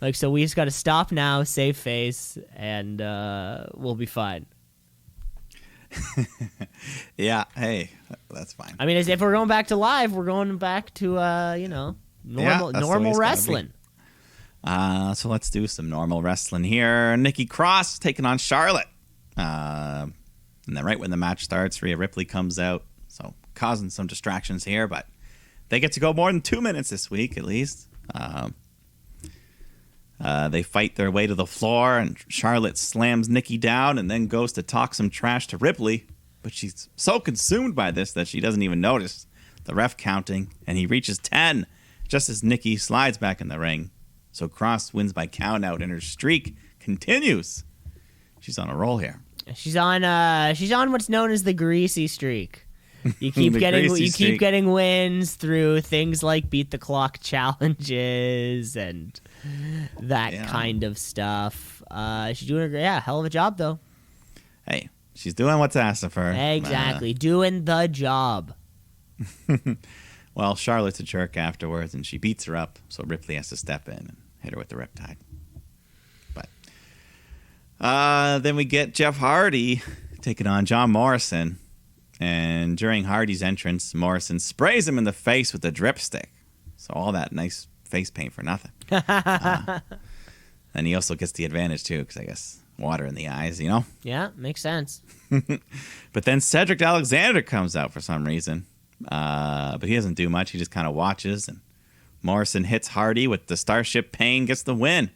Like, so we just got to stop now, save face, and we'll be fine. Yeah, hey, that's fine. I mean, as if we're going back to live, we're going back to normal wrestling. So let's do some normal wrestling here. Nikki Cross taking on Charlotte. And then right when the match starts, Rhea Ripley comes out, so causing some distractions here, but they get to go more than 2 minutes this week, at least. They fight their way to the floor, and Charlotte slams Nikki down and then goes to talk some trash to Ripley, but she's so consumed by this that she doesn't even notice the ref counting, and he reaches 10 just as Nikki slides back in the ring. So Cross wins by count out, and her streak continues. She's on a roll here. She's on what's known as the greasy streak. You keep getting wins through things like beat the clock challenges and that kind of stuff. She's doing a hell of a job though. Hey, she's doing what's asked of her. Exactly, doing the job. Well, Charlotte's a jerk afterwards, and she beats her up, so Ripley has to step in and hit her with the riptide. Then we get Jeff Hardy taking on John Morrison. And during Hardy's entrance, Morrison sprays him in the face with a drip stick. So all that nice face paint for nothing. And he also gets the advantage, too, because I guess water in the eyes, Yeah, makes sense. But then Cedric Alexander comes out for some reason. But he doesn't do much. He just kind of watches. And Morrison hits Hardy with the Starship Pain, gets the win.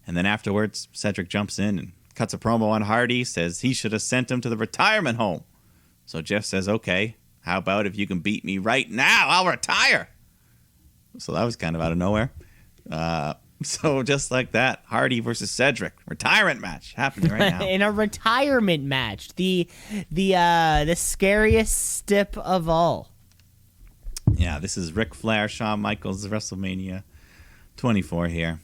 And then afterwards, Cedric jumps in and cuts a promo on Hardy, says he should have sent him to the retirement home. So Jeff says, okay, how about if you can beat me right now, I'll retire. So that was kind of out of nowhere. So just like that, Hardy versus Cedric, retirement match happening right now. In a retirement match, the scariest stip of all. Yeah, this is Ric Flair, Shawn Michaels, WrestleMania 24 here.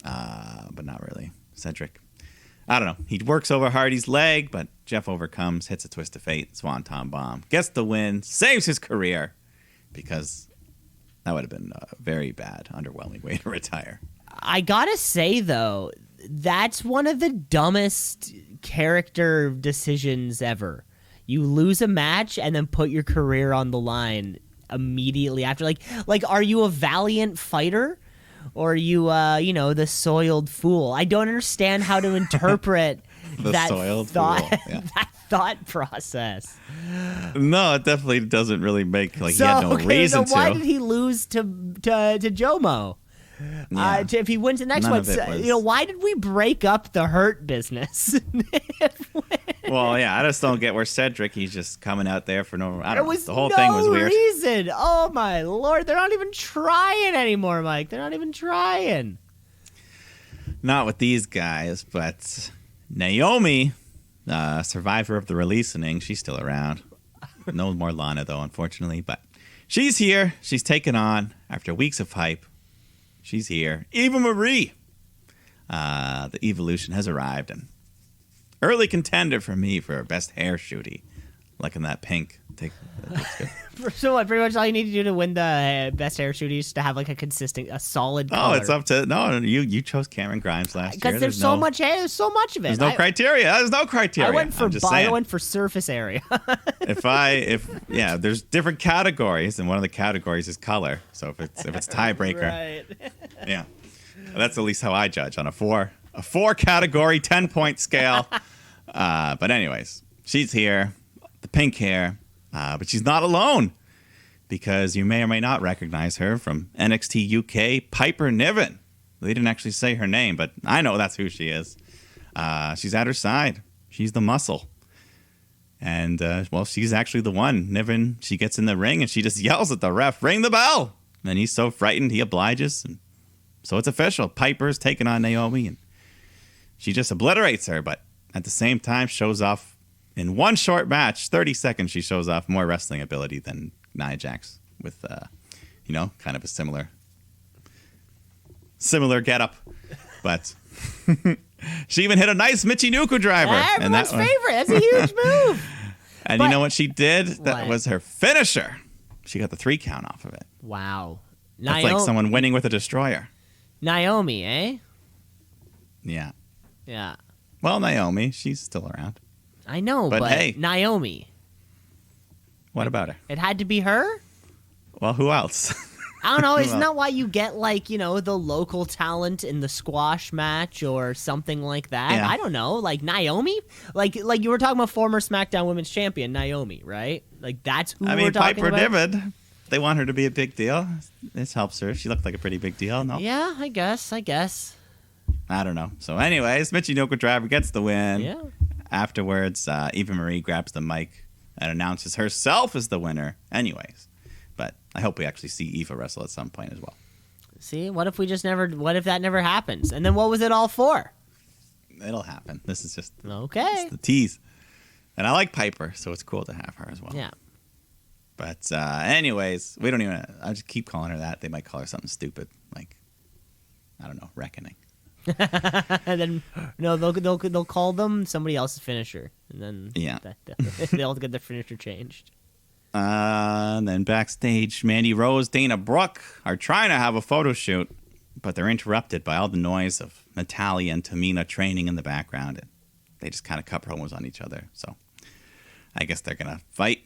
But not really. Cedric, I don't know. He works over Hardy's leg, but Jeff overcomes, hits a twist of fate, swanton bomb, gets the win, saves his career, because that would have been a very bad, underwhelming way to retire. I gotta say, though, that's one of the dumbest character decisions ever. You lose a match and then put your career on the line immediately after. Like, are you a valiant fighter? Or are you, the soiled fool? I don't understand how to interpret that thought process. No, it definitely doesn't really make, he had no reason to. So why did he lose to Jomo? Yeah. If he wins the next one, why did we break up the Hurt business? Well, yeah, I just don't get where Cedric, he's just coming out there for no, I don't know. The whole thing was weird. Reason. Oh, my Lord. They're not even trying anymore, Mike. They're not even trying. Not with these guys, but Naomi, survivor of the releasing, she's still around. No more Lana, though, unfortunately, but she's here. She's taken on, after weeks of hype, she's here. Eva Marie. The Evalution has arrived, and early contender for me for best hair shooty. Liking that pink. That's good. So what? Pretty much all you need to do to win the best hair shoot is to have like a solid color. Oh, it's up to you chose Cameron Grimes last year. Because there's so much hair. There's so much of it. There's no criteria. There's no criteria. I went for surface area. There's different categories, and one of the categories is color. So if it's tiebreaker, right. Yeah, that's at least how I judge on a four category 10-point scale. But anyways, she's here, the pink hair, but she's not alone, because you may or may not recognize her from NXT UK, Piper Niven. They didn't actually say her name, but I know that's who she is. She's at her side. She's the muscle. And, she's actually the one. Niven, she gets in the ring and she just yells at the ref, "Ring the bell!" And he's so frightened, he obliges. And so it's official. Piper's taking on Naomi, and she just obliterates her, but at the same time shows off, in one short match, 30 seconds, she shows off more wrestling ability than Nia Jax with, kind of a similar getup. But she even hit a nice Michinoku driver. Everyone's favorite. That's a huge move. And you know what she did? That was her finisher. She got the 3 count off of it. Wow. That's like someone winning with a destroyer. Naomi, eh? Yeah. Yeah. Well, Naomi, she's still around. I know, but hey, Naomi. What about her? It had to be her? Well, who else? I don't know. Isn't that why you get, the local talent in the squash match or something like that? Yeah. I don't know. Like Naomi? Like you were talking about former SmackDown Women's Champion, Naomi, right? Like, that's who we're talking Piper about? Niven. They want her to be a big deal. This helps her. She looked like a pretty big deal, no? Yeah, I guess. I don't know. So anyways, Michinoku driver gets the win. Yeah. Afterwards, Eva Marie grabs the mic and announces herself as the winner. Anyways, but I hope we actually see Eva wrestle at some point as well. See, what if that never happens? And then what was it all for? It'll happen. This is just okay. The tease. And I like Piper, so it's cool to have her as well. Yeah. But anyways, we don't even. I just keep calling her that. They might call her something stupid, like, I don't know, Reckoning. And then they'll call them somebody else's finisher, and then they'll get their finisher changed. And then backstage, Mandy Rose, Dana Brooke are trying to have a photo shoot, but they're interrupted by all the noise of Natalya and Tamina training in the background, and they just kind of cut promos on each other. So I guess they're gonna fight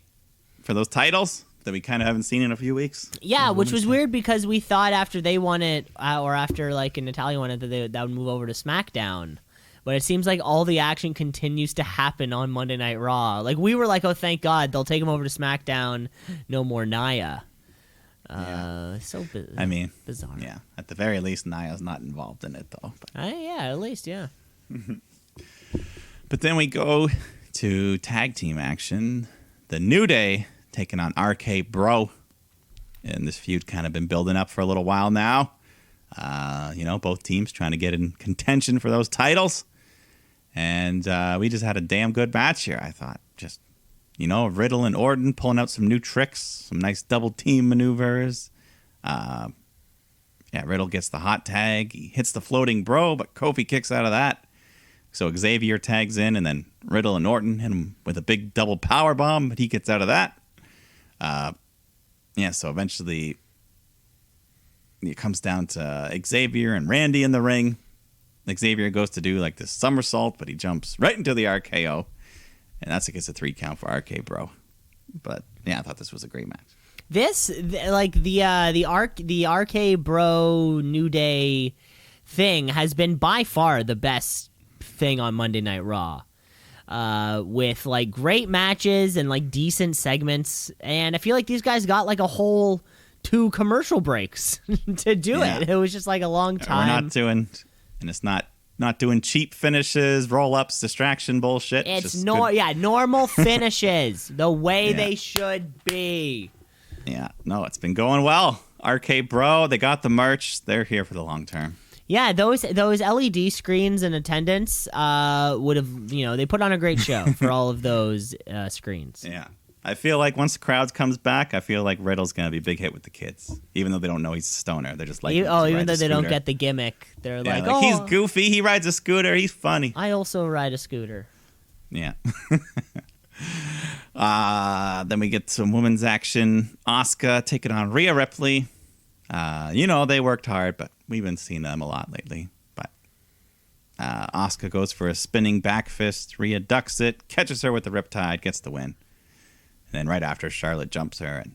for those titles that we kind of haven't seen in a few weeks. Yeah, which was weird because we thought after they won it, or after Natalya won it, that would move over to SmackDown. But it seems like all the action continues to happen on Monday Night Raw. Like, we were like, oh, thank God, they'll take him over to SmackDown. No more Nia. Bizarre. Yeah, at the very least, Nia's not involved in it, though. At least, yeah. But then we go to tag team action. The New Day taking on RK Bro. And this feud kind of been building up for a little while now. Both teams trying to get in contention for those titles. And we just had a damn good match here, I thought. Just, Riddle and Orton pulling out some new tricks, some nice double team maneuvers. Riddle gets the hot tag. He hits the floating bro, but Kofi kicks out of that. So Xavier tags in, and then Riddle and Orton hit him with a big double power bomb, but he gets out of that. So eventually it comes down to Xavier and Randy in the ring. Xavier goes to do like this somersault, but he jumps right into the RKO. And that's against a 3 count for RK Bro. But yeah, I thought this was a great match. The RK Bro New Day thing has been by far the best thing on Monday Night Raw. With great matches and decent segments. And I feel like these guys got a whole 2 commercial breaks to do it. It was just a long time. We're not doing, and it's not doing cheap finishes, roll-ups, distraction bullshit. It's normal finishes, the way they should be. Yeah, no, it's been going well. RK Bro, they got the merch. They're here for the long term. Yeah, those LED screens in attendance would have, they put on a great show for all of those screens. Yeah. I feel like once the crowd comes back, I feel like Riddle's going to be a big hit with the kids. Even though they don't know he's a stoner. They're just even though they don't get the gimmick. They're he's goofy, he rides a scooter, he's funny. I also ride a scooter. Yeah. Then we get some women's action. Asuka taking on Rhea Ripley. They worked hard, but we've been seeing them a lot lately. But Asuka goes for a spinning back fist. Rhea ducks it, catches her with the riptide, gets the win. And then right after, Charlotte jumps her, and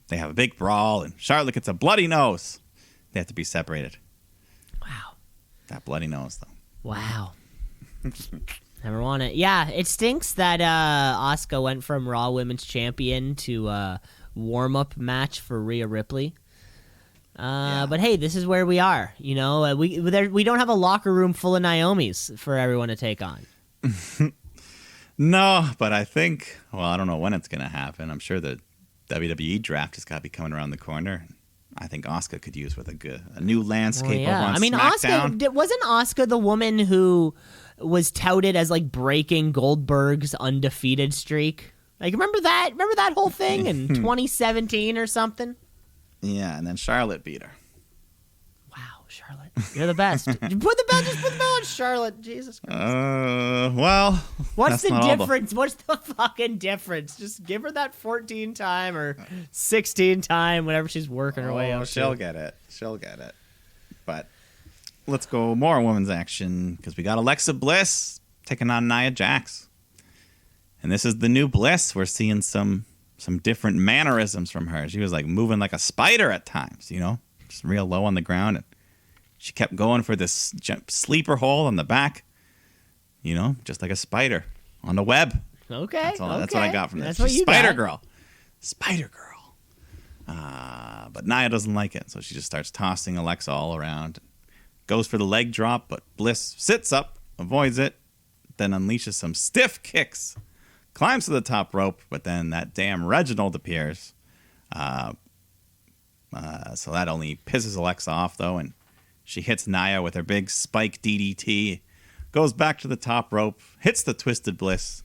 they have a big brawl, and Charlotte gets a bloody nose. They have to be separated. Wow. That bloody nose, though. Wow. Never want it. Yeah, it stinks that Asuka went from Raw Women's Champion to warm-up match for Rhea Ripley. But hey, this is where we are. We don't have a locker room full of Naomis for everyone to take on. No, but I think, I don't know when it's going to happen. I'm sure the WWE draft has got to be coming around the corner. I think Asuka could use with a new landscape over on SmackDown. Wasn't Asuka the woman who was touted as like breaking Goldberg's undefeated streak? Like, remember that? Remember that whole thing in 2017 or something? Yeah, and then Charlotte beat her. Wow, Charlotte, you're the best. Just put the belt on Charlotte. Jesus Christ. What's the difference? What's the fucking difference? Just give her that 14 time or 16 time, whenever she's working her way up. She'll get it. But let's go more women's action, because we got Alexa Bliss taking on Nia Jax. And this is the new Bliss. We're seeing some different mannerisms from her. She was like moving like a spider at times, just real low on the ground. And she kept going for this sleeper hole on the back, just like a spider on the web. Okay. That's what I got from this. That's She's Spider Girl. But Nia doesn't like it, so she just starts tossing Alexa all around. Goes for the leg drop, but Bliss sits up, avoids it, then unleashes some stiff kicks. Climbs to the top rope, but then that damn Reginald appears. So that only pisses Alexa off, though, and she hits Nia with her big spike DDT. Goes back to the top rope, hits the Twisted Bliss,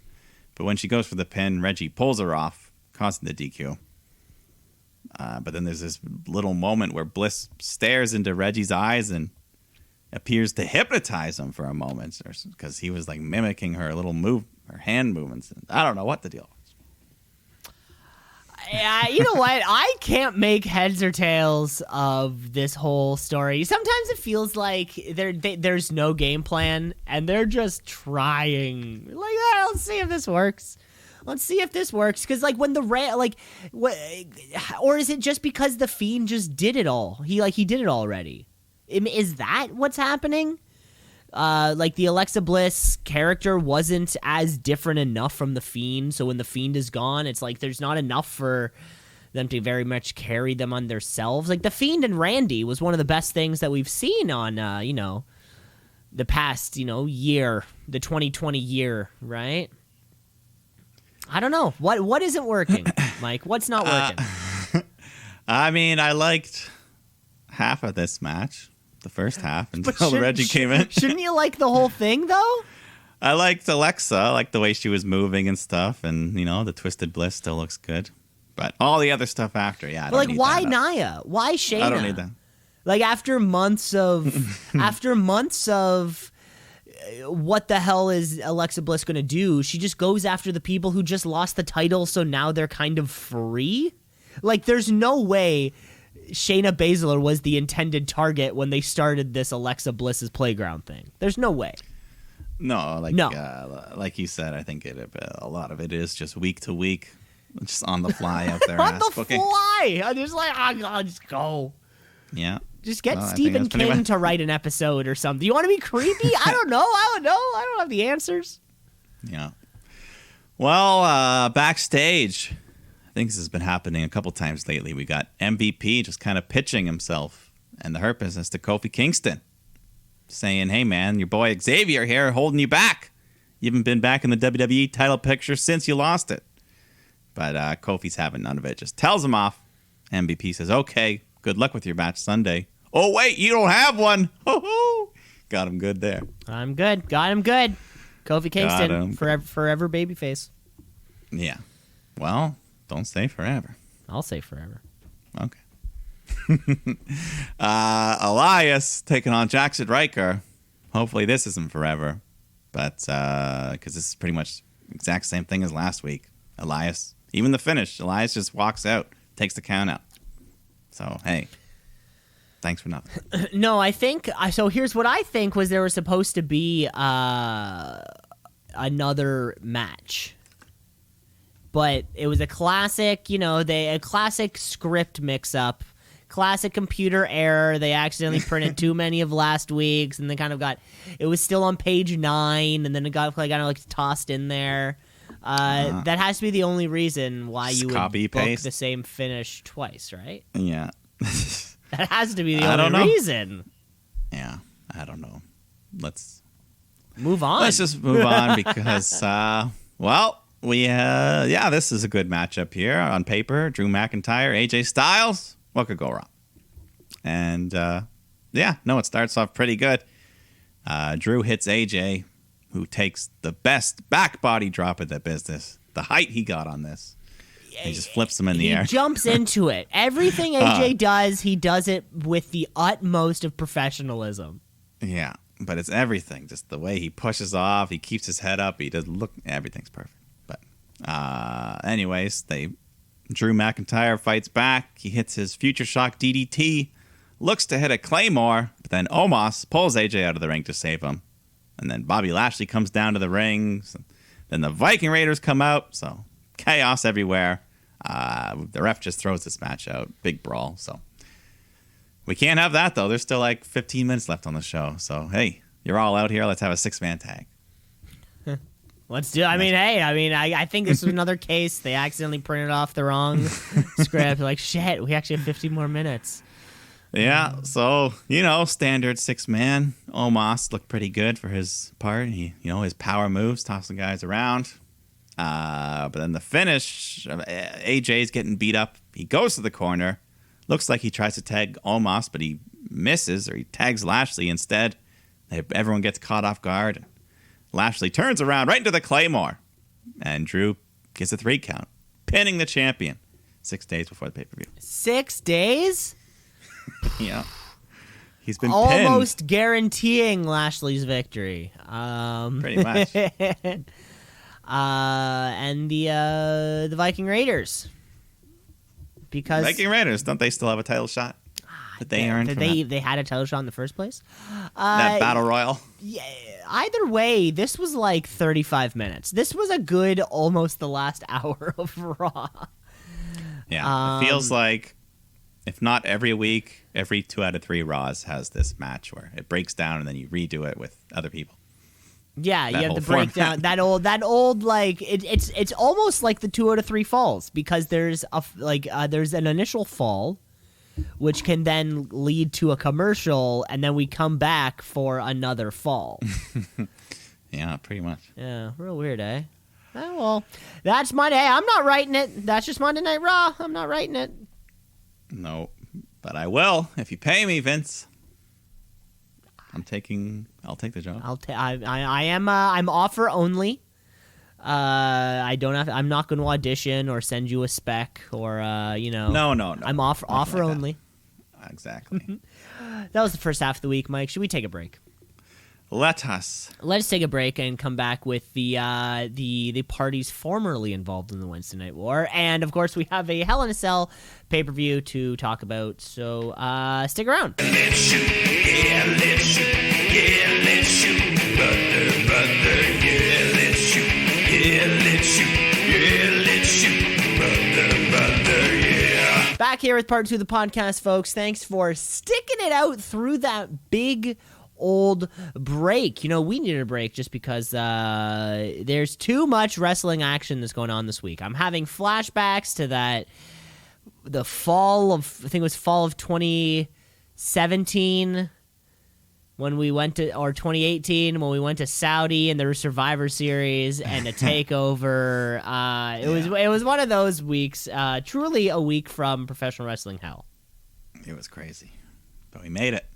but when she goes for the pin, Reggie pulls her off, causing the DQ. But then there's this little moment where Bliss stares into Reggie's eyes and appears to hypnotize him for a moment, because he was like mimicking her little move. Her hand movements. I don't know what the deal is. Yeah, you know what? I can't make heads or tails of this whole story. Sometimes it feels like there's no game plan, and they're just trying. Like, let's see if this works. Because like when or is it just because the Fiend just did it all? He did it already. Is that what's happening? Like the Alexa Bliss character wasn't as different enough from the Fiend, so when the Fiend is gone, it's like there's not enough for them to very much carry them on themselves. Like the Fiend and Randy was one of the best things that we've seen on the past year, the 2020 year, right? I don't know what isn't working, Mike. What's not working? I mean, I liked half of this match. The first half until Reggie came in. Shouldn't you like the whole thing, though? I liked Alexa. I liked the way she was moving and stuff. And, the Twisted Bliss still looks good. But all the other stuff after, I don't need why that. Nia? Why Shayna? I don't need that. Like, after months of what the hell is Alexa Bliss going to do? She just goes after the people who just lost the title, so now they're kind of free? Like, there's no way Shayna Baszler was the intended target when they started this Alexa Bliss's playground thing. There's no way. No, like you said, I think a lot of it is just week to week, just on the fly out there. On the fly! I'm just like, I'll just go. Yeah. Just get Stephen King to write an episode or something. You want to be creepy? I don't know. I don't have the answers. Yeah. Well, backstage, I think this has been happening a couple times lately. We got MVP just kind of pitching himself and the Hurt Business to Kofi Kingston, saying, hey, man, your boy Xavier here holding you back. You haven't been back in the WWE title picture since you lost it. But Kofi's having none of it. Just tells him off. MVP says, okay, good luck with your match Sunday. Oh, wait, you don't have one. Ho-ho. Got him good there. I'm good. Got him good. Kofi Kingston, forever babyface. Yeah. Well, don't say forever. I'll say forever. Okay. Elias taking on Jackson Riker. Hopefully this isn't forever. But because this is pretty much the exact same thing as last week. Elias, even the finish, Elias just walks out, takes the count out. So, hey, thanks for nothing. No, I think so. Here's what I think was there was supposed to be another match, but it was a classic, a classic script mix-up, classic computer error. They accidentally printed too many of last week's, and they kind of it was still on page 9, and then it got kind of tossed in there. That has to be the only reason why you would book paste. the same finish twice, right? Yeah. That has to be the only reason. Yeah, I don't know. Let's move on. Let's just move on because, this is a good matchup here on paper. Drew McIntyre, AJ Styles. What could go wrong? And, it starts off pretty good. Drew hits AJ, who takes the best back body drop in the business. The height he got on this. He just flips him in the air. He jumps into it. Everything AJ does, he does it with the utmost of professionalism. Yeah, but it's everything. Just the way he pushes off, he keeps his head up. He does everything's perfect. But anyways, Drew McIntyre fights back. He hits his Future Shock DDT, looks to hit a Claymore, but then Omos pulls AJ out of the ring to save him. And then Bobby Lashley comes down to the ring. Then the Viking Raiders come out, so chaos everywhere. The ref just throws this match out. Big brawl. So we can't have that, though. There's still 15 minutes left on the show. So, hey, you're all out here. Let's have a 6-man tag. Let's do it. I think this was another case. They accidentally printed off the wrong script. Like, shit, we actually have 15 more minutes. Yeah, so, standard 6-man. Omos looked pretty good for his part. He, his power moves, tossing guys around. But then the finish, AJ's getting beat up. He goes to the corner. Looks like he tries to tag Omos, but he misses, or he tags Lashley instead. Everyone gets caught off guard. Lashley turns around right into the Claymore. And Drew gets a 3 count, pinning the champion 6 days before the pay-per-view. 6 days? Yeah. He's been almost pinned. Guaranteeing Lashley's victory. Pretty much. And the Viking Raiders. Because Viking Raiders, don't they still have a title shot that they earned? They had a title shot in the first place. That battle royal. Yeah. Either way, this was 35 minutes. This was a good almost the last hour of Raw. Yeah, it feels like if not every week, every 2 out of 3 Raws has this match where it breaks down and then you redo it with other people. Yeah, you have the breakdown. That old it's almost like the 2 out of 3 falls, because there's there's an initial fall, which can then lead to a commercial, and then we come back for another fall. Yeah, pretty much. Yeah, real weird, eh? Oh, well, that's Monday. Hey, I'm not writing it. That's just Monday Night Raw. I'm not writing it. No, but I will if you pay me, Vince. I'll take the job. I'm offer only. I'm not going to audition or send you a spec or No. I'm offer only. Exactly. That was the first half of the week, Mike. Should we take a break? Let's take a break and come back with the parties formerly involved in the Wednesday Night War, and of course we have a Hell in a Cell pay-per-view to talk about. So stick around. Let's shoot, yeah, let's shoot, yeah, let's shoot, brother, yeah, let's shoot, yeah, let's shoot, yeah, let's shoot, brother, yeah. Back here with part 2 of the podcast, folks. Thanks for sticking it out through that big old break. We needed a break just because there's too much wrestling action that's going on this week. I'm having flashbacks to the fall of 2017 when we went to, or 2018 when we went to Saudi and there was Survivor Series and a takeover. It was one of those weeks, truly a week from professional wrestling hell. It was crazy, but we made it.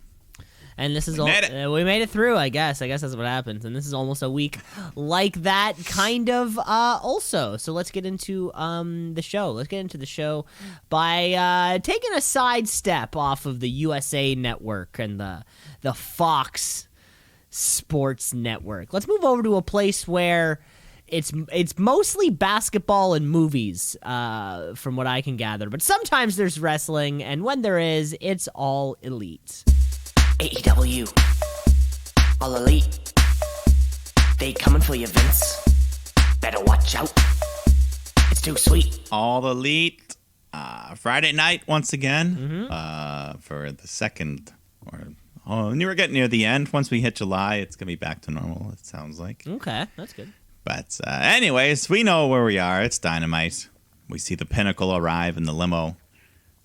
And this is we made it through, I guess. I guess that's what happens. And this is almost a week like that, kind of. Also, so let's get into the show. Let's get into the show by taking a side step off of the USA Network and the Fox Sports Network. Let's move over to a place where it's mostly basketball and movies, from what I can gather. But sometimes there's wrestling, and when there is, it's all elite. AEW, all elite. They coming for you, Vince. Better watch out. It's too sweet. All elite. Friday night once again for the second. And you were getting near the end. Once we hit July, it's gonna be back to normal. It sounds like. Okay, that's good. But anyways, we know where we are. It's Dynamite. We see the Pinnacle arrive in the limo.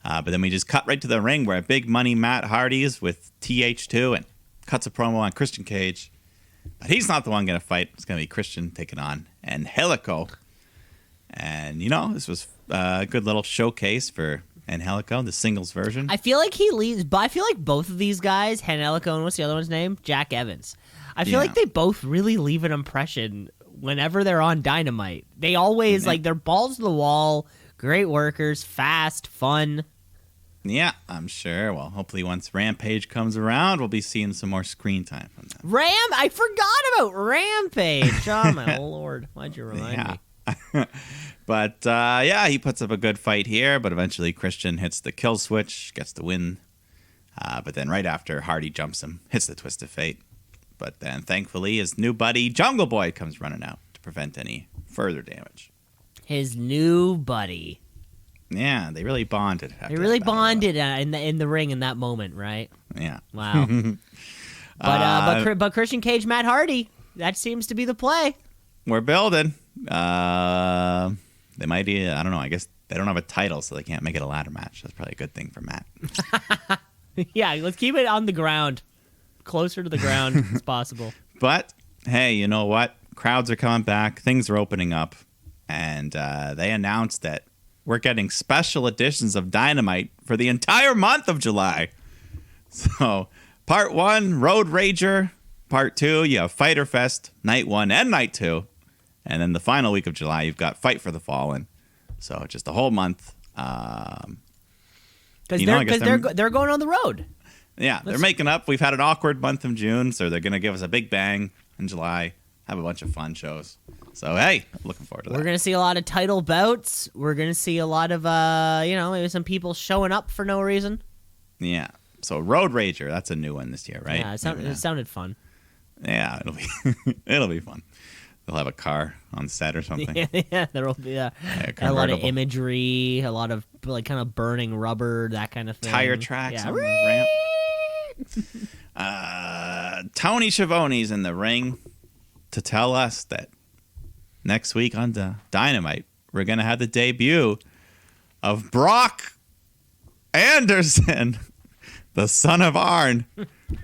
But then we just cut right to the ring where big money Matt Hardy is with TH2 and cuts a promo on Christian Cage. But he's not the one going to fight. It's going to be Christian taking on Angelico. And, this was a good little showcase for Angelico, the singles version. I feel like he leaves, but I feel like both of these guys, Angelico and what's the other one's name? Jack Evans. I feel like they both really leave an impression whenever they're on Dynamite. They always, they're balls to the wall, great workers, fast, fun. Yeah, I'm sure. Well, hopefully once Rampage comes around, we'll be seeing some more screen time from them. I forgot about Rampage. Oh, my lord. Why'd you remind me? But, he puts up a good fight here, but eventually Christian hits the kill switch, gets the win. But then right after, Hardy jumps him, hits the Twist of Fate. But then, thankfully, his new buddy, Jungle Boy, comes running out to prevent any further damage. His new buddy. Yeah, they really bonded. They really bonded in the ring in that moment, right? Yeah. Wow. But Christian Cage, Matt Hardy, that seems to be the play. We're building. They might, I don't know, I guess they don't have a title, so they can't make it a ladder match. That's probably a good thing for Matt. Yeah, let's keep it on the ground. Closer to the ground as possible. But, hey, you know what? Crowds are coming back. Things are opening up. And they announced that we're getting special editions of Dynamite for the entire month of July. So, part 1, Road Rager. Part 2, you have Fyter Fest, night 1 and night 2. And then the final week of July, you've got Fight for the Fallen. So, just a whole month. Because they're going on the road. Yeah, they're making up. We've had an awkward month of June, so they're going to give us a big bang in July. Have a bunch of fun shows. So, hey, I'm looking forward to that. We're going to see a lot of title bouts. We're going to see a lot of, maybe some people showing up for no reason. Yeah. So, Road Rager, that's a new one this year, right? Yeah, it sounded fun. Yeah, it'll be fun. They'll have a car on set or something. Yeah, there will be a lot of imagery, a lot of kind of burning rubber, that kind of thing. Tire tracks on the ramp. Tony Schiavone's in the ring to tell us that next week on the Dynamite, we're going to have the debut of Brock Anderson, the son of Arn.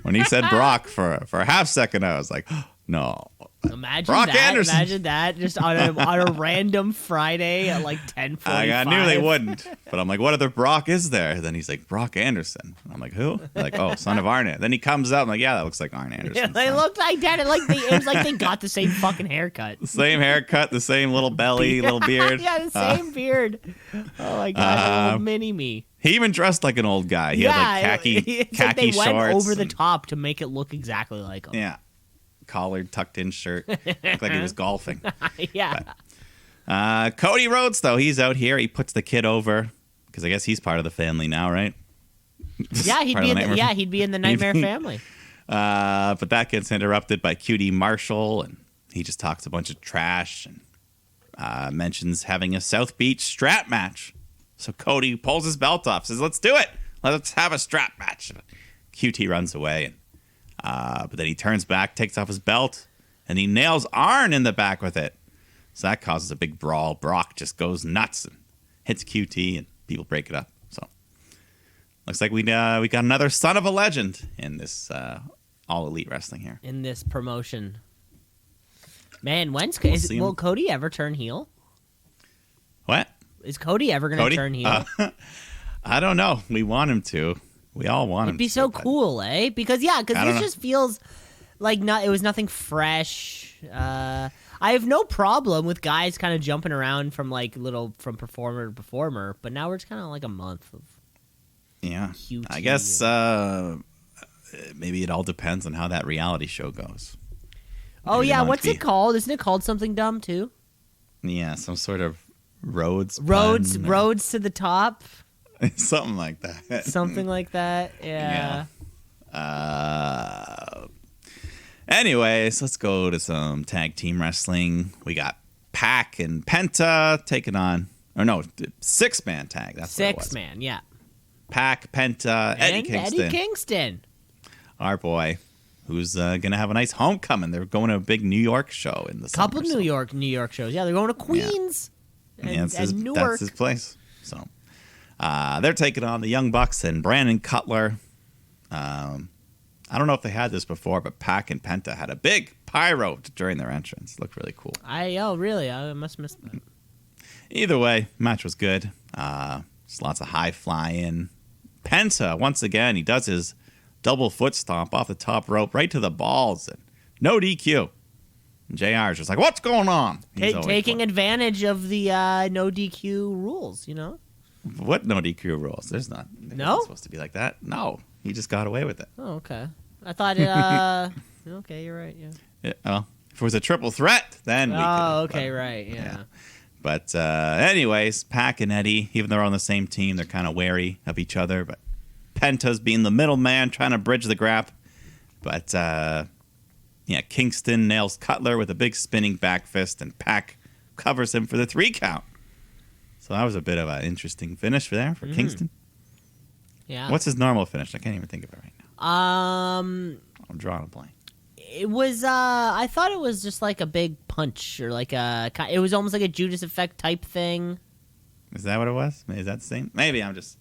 When he said Brock for a half second, I was like, oh, no. Imagine Brock that. Anderson. Imagine that just on a random Friday at like 10:45. I knew they wouldn't, but I'm like, what other Brock is there? Then he's like, Brock Anderson. I'm like, who? They're like, oh, son of Arn. Then he comes out. I'm like, yeah, that looks like Arn Anderson. Yeah, they looked like that. It was like they got the same fucking haircut. The same haircut, the same little belly, little beard. Yeah, the same beard. Oh my god, little mini me. He even dressed like an old guy. He had like khaki like they shorts. went over the top to make it look exactly like him. Yeah. Collared, tucked in shirt. Looked like he was golfing. Yeah. But, Cody Rhodes, though, he's out here. He puts the kid over because I guess he's part of the family now, right? Yeah, he'd be in the Nightmare Family. But that gets interrupted by QT Marshall, and he just talks a bunch of trash and mentions having a South Beach strap match. So Cody pulls his belt off, says, let's do it. Let's have a strap match. QT runs away, and but then he turns back, takes off his belt, and he nails Arn in the back with it. So that causes a big brawl. Brock just goes nuts and hits QT, and people break it up. So looks like we got another son of a legend in this All Elite Wrestling here. In this promotion. Man, will Cody ever turn heel? What? Is Cody ever going to turn heel? I don't know. We want him to. We all want him to. It'd be so cool, eh? Because this just feels like it was nothing fresh. I have no problem with guys kind of jumping around from performer to performer, but now we're just kind of like a month of QT. I guess maybe it all depends on how that reality show goes. Oh Maybe they yeah, want what's to it called? Isn't it called something dumb too? Yeah, some sort of roads Roads pun roads to the top, or something like that. something like that. Yeah. Anyways, let's go to some tag team wrestling. We got Pac and Penta taking on, or no, 6-man tag. That's what it was. 6-man, yeah. Pac, Penta, Eddie And Kingston, Eddie Kingston. our boy, who's gonna have a nice homecoming. They're going to a big New York show in the Couple summer, New York shows. Yeah, they're going to Queens Yeah, and that's Newark. his place. So they're taking on the Young Bucks and Brandon Cutler. I don't know if they had this before, but Pac and Penta had a big pyro during their entrance. Looked really cool. Really? I must miss that. Either way, match was good. Just lots of high flying. Penta, once again, he does his double foot stomp off the top rope right to the balls. And no DQ. And JR's just like, what's going on? He's always Taking fun. advantage of the no DQ rules, you know? What no DQ rules? There's not. It's No? not supposed to be like that. No. He just got away with it. Oh, okay. I thought okay, you're right, yeah. Well, if it was a triple threat, then we could. Oh, okay, right, yeah. But anyways, Pac and Eddie, even though they're on the same team, they're kind of wary of each other. But Penta's being the middleman, trying to bridge the gap. But Kingston nails Cutler with a big spinning back fist, and Pac covers him for the 3 count. So that was a bit of an interesting finish there for Kingston. Yeah. What's his normal finish? I can't even think of it right now. I'm drawing a blank. It was I thought it was just like a big punch or like it was almost like a Judas Effect type thing. Is that what it was? Is that the same? Maybe I'm just...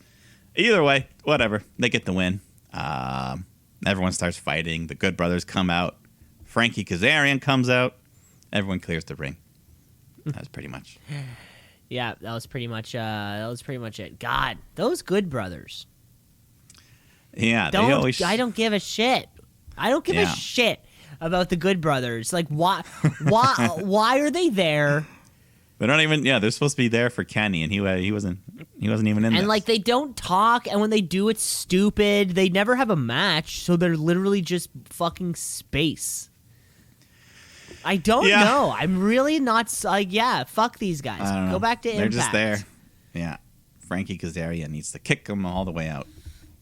Either way, whatever. They get the win. Everyone starts fighting. The Good Brothers come out. Frankie Kazarian comes out. Everyone clears the ring. That's pretty much. Yeah, that was pretty much it. God, those Good Brothers. Yeah, they always... I don't give a shit. I don't give a Yeah. shit about the Good Brothers. Like, why are they there? They're not even... Yeah, they're supposed to be there for Kenny, and he wasn't even in there. And like, they don't talk, and when they do, it's stupid. They never have a match, so they're literally just fucking space. I don't know. I'm really not like, fuck these guys. I don't know. Go back to They're Impact. just there. Yeah. Frankie Kazarian needs to kick them all the way out.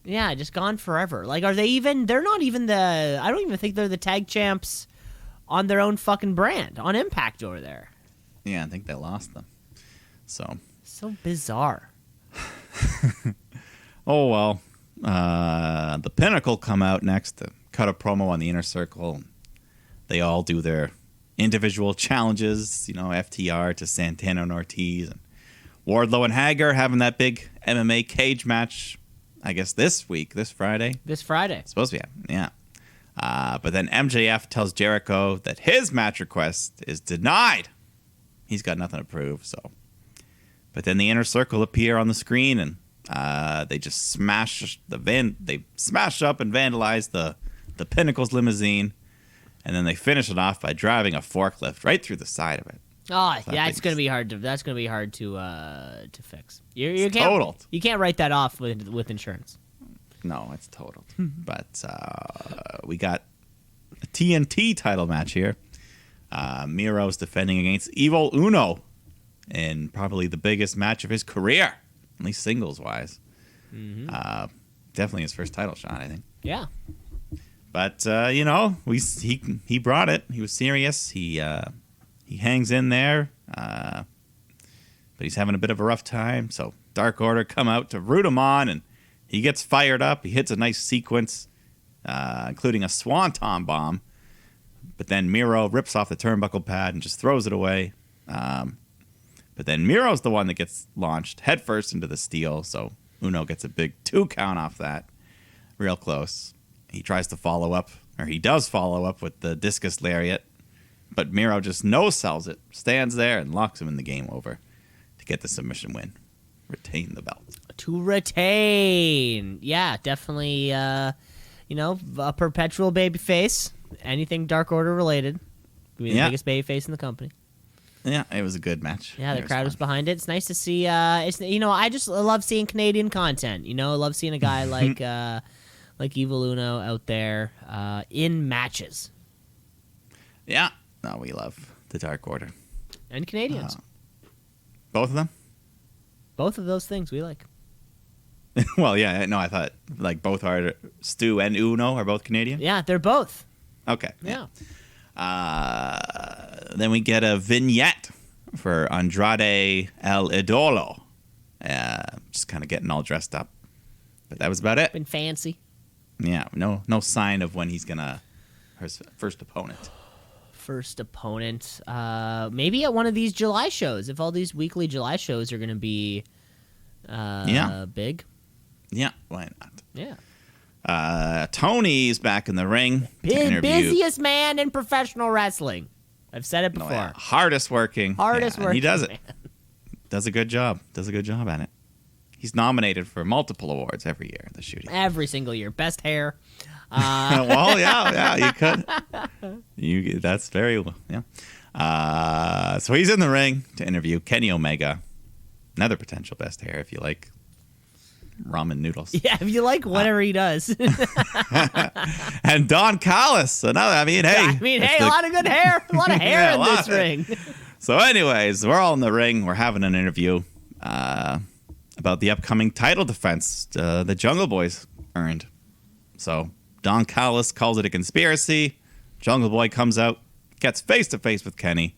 Yeah, just gone forever. Like, are they even... They're not even the... I don't even think they're the tag champs on their own fucking brand, on Impact over there. Yeah, I think they lost them. So bizarre. Oh, well. The Pinnacle come out next to cut a promo on the Inner Circle. They all do their individual challenges, FTR to Santana and Ortiz. And Wardlow and Hager having that big MMA cage match, I guess this Friday. This Friday. It's supposed to be happening, yeah. But then MJF tells Jericho that his match request is denied. He's got nothing to prove, so. But then the Inner Circle appear on the screen, and they just smash up and vandalize the Pinnacle's limousine, and then they finish it off by driving a forklift right through the side of it. Oh, So yeah, I it's think gonna be hard to. That's gonna be hard to fix. You It's can't. totaled. You can't write that off with insurance. No, it's totaled. But we got a TNT title match here. Miro's defending against Evil Uno in probably the biggest match of his career, at least singles-wise. Definitely his first title shot, I think. Yeah. But, he brought it. He was serious. He hangs in there, but he's having a bit of a rough time. So Dark Order come out to root him on, and he gets fired up. He hits a nice sequence, including a swanton bomb. But then Miro rips off the turnbuckle pad and just throws it away. But then Miro's the one that gets launched headfirst into the steel. So Uno gets a big 2 count off that. Real close. He tries to follow up, or he does follow up with the discus lariat. But Miro just no-sells it, stands there, and locks him in the game over to get the submission win. Retain the belt. To retain. Yeah, definitely. A perpetual baby face. Anything Dark Order related. Be the biggest baby face in the company. Yeah, it was a good match. Yeah, the It crowd was fun. behind it. It's nice to see. I just love seeing Canadian content. I love seeing a guy like Evil Uno out there in matches. Yeah. No, we love the Dark Order. And Canadians. Both of them? Both of those things we like. Well, yeah. No, I thought like both are Stu and Uno are both Canadian. Yeah, they're both. Okay. Yeah. Then we get a vignette for Andrade El Idolo. Just kind of getting all dressed up. But that was about it. Been fancy. Yeah, no sign of when he's gonna his first opponent. First opponent. Maybe at one of these July shows. If all these weekly July shows are gonna be big. Yeah, why not? Yeah. Tony's back in the ring to interview. Busiest man in professional wrestling. I've said it before. Oh, yeah. Hardest working. Hardest and working. he does it. Man. Does a good job. Does a good job at it. He's nominated for multiple awards every year. The shooting. Every single year. Best hair. Well, yeah, you could. That's very well. Yeah. So he's in the ring to interview Kenny Omega, another potential best hair if you like ramen noodles. Yeah, if you like whatever he does. And Don Callis, another. I mean, hey, a lot of good hair. A lot of hair Yeah, in a lot this of- ring. So, anyways, we're all in the ring. We're having an interview about the upcoming title defense the Jungle Boys earned. So, Don Callis calls it a conspiracy. Jungle Boy comes out, gets face to face with Kenny.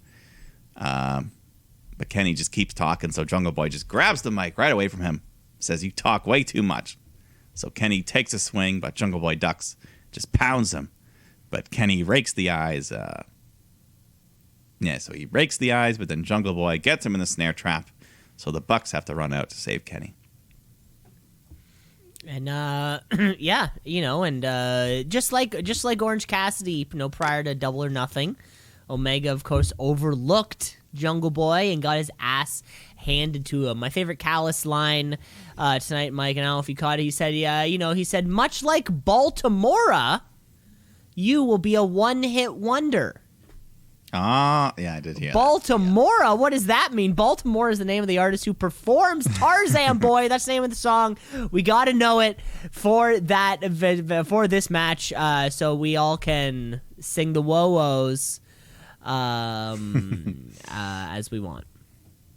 But Kenny just keeps talking, so Jungle Boy just grabs the mic right away from him. Says, "You talk way too much." So Kenny takes a swing, but Jungle Boy ducks, just pounds him. But Kenny rakes the eyes. So he rakes the eyes, but then Jungle Boy gets him in the snare trap. So the Bucks have to run out to save Kenny. And yeah, and just like Orange Cassidy, prior to Double or Nothing, Omega of course overlooked Jungle Boy and got his ass handed to him. My favorite Callis line tonight, Mike, and I don't know if you caught it. He said, he said, much like Baltimora, you will be a one-hit wonder. Ah, yeah, I did hear Baltimora? that. What does that mean? Baltimora is the name of the artist who performs Tarzan Boy. That's the name of the song. We got to know it for this match, so we all can sing the wo-wos as we want.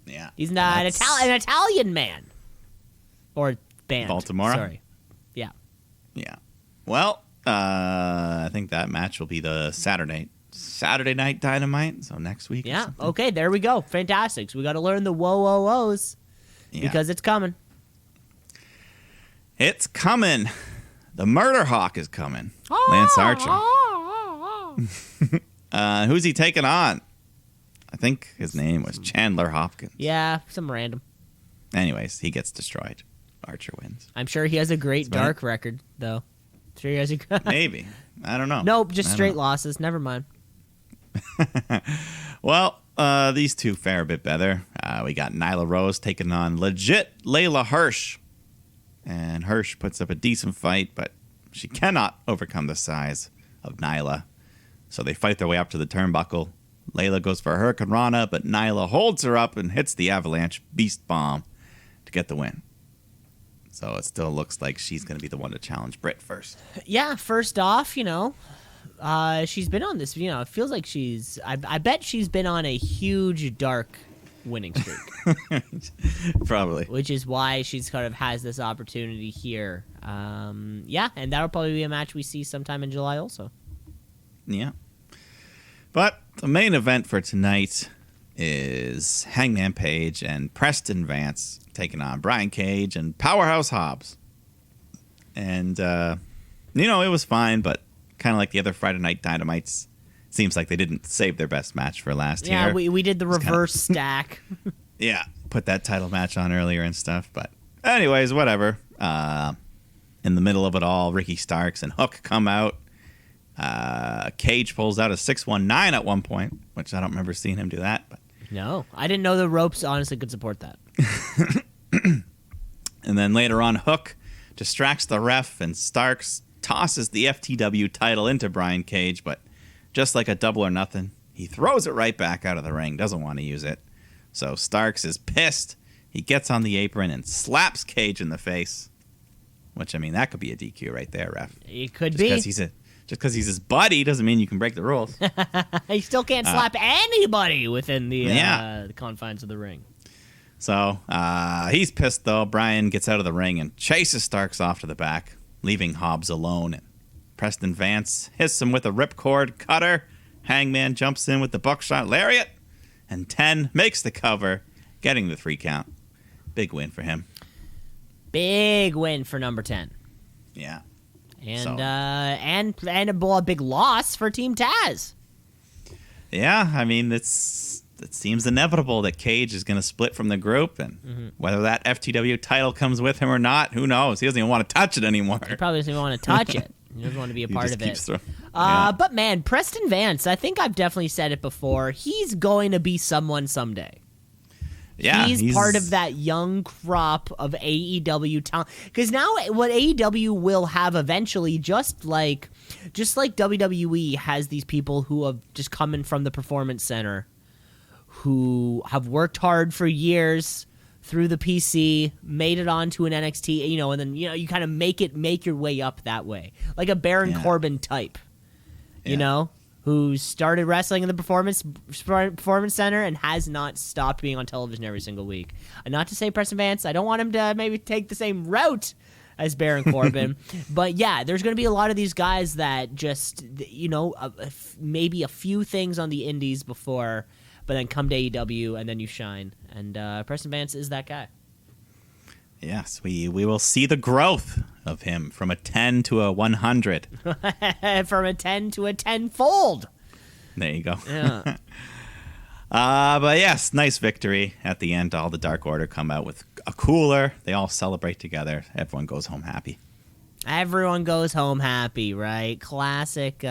Yeah. He's not an Italian man. Or band. Baltimore? Sorry. Yeah. Yeah. Well, I think that match will be the Saturday Night Dynamite, so next week. Yeah. Okay, there we go. Fantastic. So we got to learn the wo-wo-wo's because it's coming. It's coming. The Murder Hawk is coming. Lance Archer. Who's he taking on? I think his name was Chandler Hopkins. Yeah, some random. Anyways, he gets destroyed. Archer wins. I'm sure he has a great dark record, though. Sure he has a Maybe. I don't know. Nope, just straight losses. Never mind. Well, these two fare a bit better. We got Nyla Rose taking on legit Layla Hirsch. And Hirsch puts up a decent fight, but she cannot overcome the size of Nyla. So they fight their way up to the turnbuckle. Layla goes for a Hurricane Rana, but Nyla holds her up and hits the Avalanche Beast Bomb to get the win. So it still looks like she's going to be the one to challenge Britt first. Yeah, first off, she's been on this, it feels like I bet she's been on a huge dark winning streak. Probably. Which is why she's kind of has this opportunity here. Yeah, and that'll probably be a match we see sometime in July also. Yeah. But the main event for tonight is Hangman Page and Preston Vance taking on Brian Cage and Powerhouse Hobbs. And, it was fine, but kind of like the other Friday Night Dynamites, seems like they didn't save their best match for last year. Yeah, we did the reverse stack. Yeah, put that title match on earlier and stuff. But anyways, whatever. In the middle of it all, Ricky Starks and Hook come out. Cage pulls out a 619 at one point, which I don't remember seeing him do that. But No, I didn't know the ropes honestly could support that. And then later on, Hook distracts the ref, and Starks tosses the FTW title into Brian Cage, but just like a Double or Nothing, he throws it right back out of the ring, doesn't want to use it. So Starks is pissed. He gets on the apron and slaps Cage in the face, which, that could be a DQ right there, ref. It could Just be. because Just because he's his buddy doesn't mean you can break the rules. He still can't slap anybody within the confines of the ring. So he's pissed, though. Bryan gets out of the ring and chases Starks off to the back, leaving Hobbs alone. And Preston Vance hits him with a ripcord cutter. Hangman jumps in with the buckshot lariat. And 10 makes the cover, getting the 3 count. Big win for him. Big win for number 10. Yeah. And and a big loss for Team Taz. Yeah, I mean, it seems inevitable that Cage is going to split from the group, and whether that FTW title comes with him or not, who knows? He doesn't even want to touch it anymore. He probably doesn't even want to touch it. He doesn't want to be a part of it. Yeah. But man, Preston Vance, I think I've definitely said it before. He's going to be someone someday. Yeah, he's part of that young crop of AEW talent. Because now what AEW will have eventually, just like WWE has these people who have just come in from the Performance Center, who have worked hard for years through the PC, made it onto an NXT, and then you kind of make your way up that way, like a Baron Corbin type, who started wrestling in the Performance Center and has not stopped being on television every single week. And not to say Preston Vance, I don't want him to maybe take the same route as Baron Corbin, but yeah, there's going to be a lot of these guys that just, maybe a few things on the indies before, but then come to AEW and then you shine. And Preston Vance is that guy. Yes, we will see the growth of him from a 10 to a 100. From a 10 to a 10-fold. There you go. Yeah. But yes, nice victory at the end. All the Dark Order come out with a cooler. They all celebrate together. Everyone goes home happy. Everyone goes home happy, right? Classic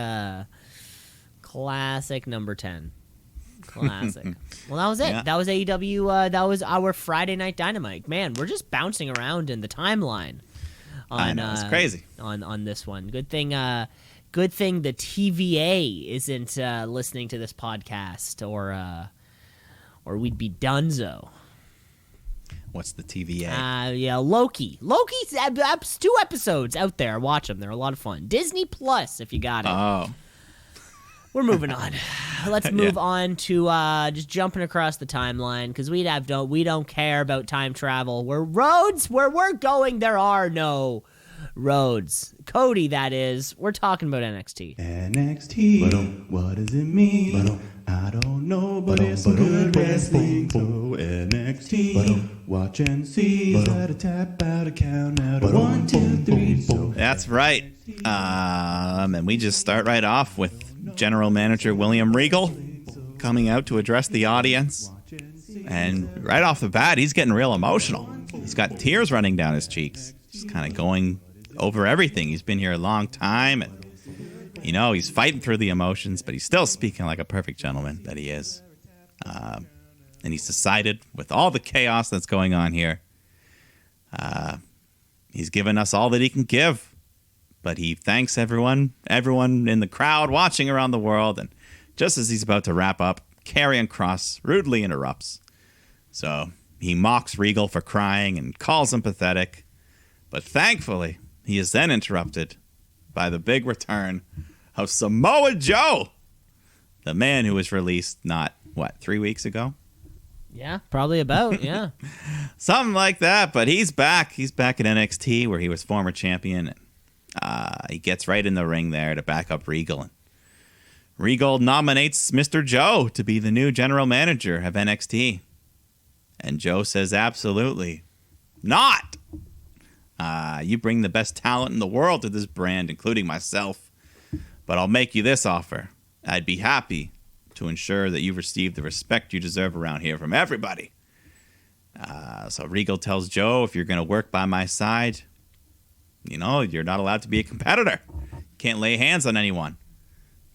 number 10. Classic. Well, that was it. Yeah. That was AEW. That was our Friday Night Dynamite. Man, we're just bouncing around in the timeline. I know, it's crazy. On this one. Good thing the TVA isn't listening to this podcast, or we'd be donezo. What's the TVA? Yeah, Loki. Loki's 2 episodes out there. Watch them. They're a lot of fun. Disney Plus, if you got it. Oh. We're moving on. Let's move on to just jumping across the timeline, because we don't care about time travel. Where we're going, there are no roads. Cody, that is. We're talking about NXT. NXT, what does it mean? I don't know, but it's some good wrestling. So NXT, watch and see. Is that a tap out, a count out, a 1, 2, 3? So That's right. And we just start right off with General Manager William Regal coming out to address the audience. And right off the bat, he's getting real emotional. He's got tears running down his cheeks. Just kind of going over everything. He's been here a long time, and he's fighting through the emotions, but he's still speaking like a perfect gentleman that he is. And he's decided, with all the chaos that's going on here, he's given us all that he can give. But he thanks everyone in the crowd watching around the world. And just as he's about to wrap up, Karrion Kross rudely interrupts. So he mocks Regal for crying and calls him pathetic. But thankfully, he is then interrupted by the big return of Samoa Joe, the man who was released 3 weeks ago? Yeah, probably about, yeah. Something like that, but he's back. He's back at NXT, where he was former champion. He gets right in the ring there to back up Regal. And Regal nominates Mr. Joe to be the new general manager of NXT. And Joe says, absolutely not. You bring the best talent in the world to this brand, including myself. But I'll make you this offer. I'd be happy to ensure that you receive the respect you deserve around here from everybody. So Regal tells Joe, if you're going to work by my side, you're not allowed to be a competitor. You can't lay hands on anyone.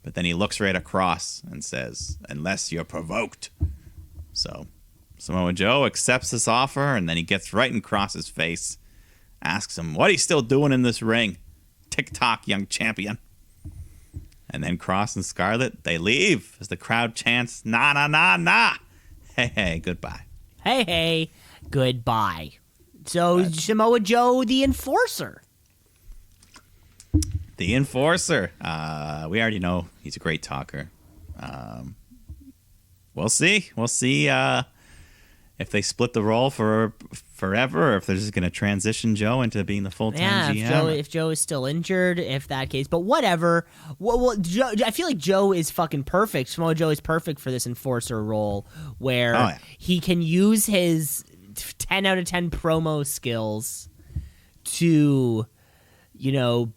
But then he looks right across and says, unless you're provoked. So Samoa Joe accepts this offer, and then he gets right in Kross's face, asks him what he's still doing in this ring. Tick-tock, young champion. And then Kross and Scarlett, they leave as the crowd chants, nah, nah, nah, nah. Hey, hey, goodbye. Hey, hey, goodbye. So Samoa Joe, the enforcer. The Enforcer. We already know he's a great talker. We'll see. We'll see if they split the role for forever, or if they're just going to transition Joe into being the full-time GM. If Joe is still injured, if that case. But whatever. Well, Joe, I feel like Joe is fucking perfect. Samoa Joe is perfect for this Enforcer role where he can use his 10 out of 10 promo skills to,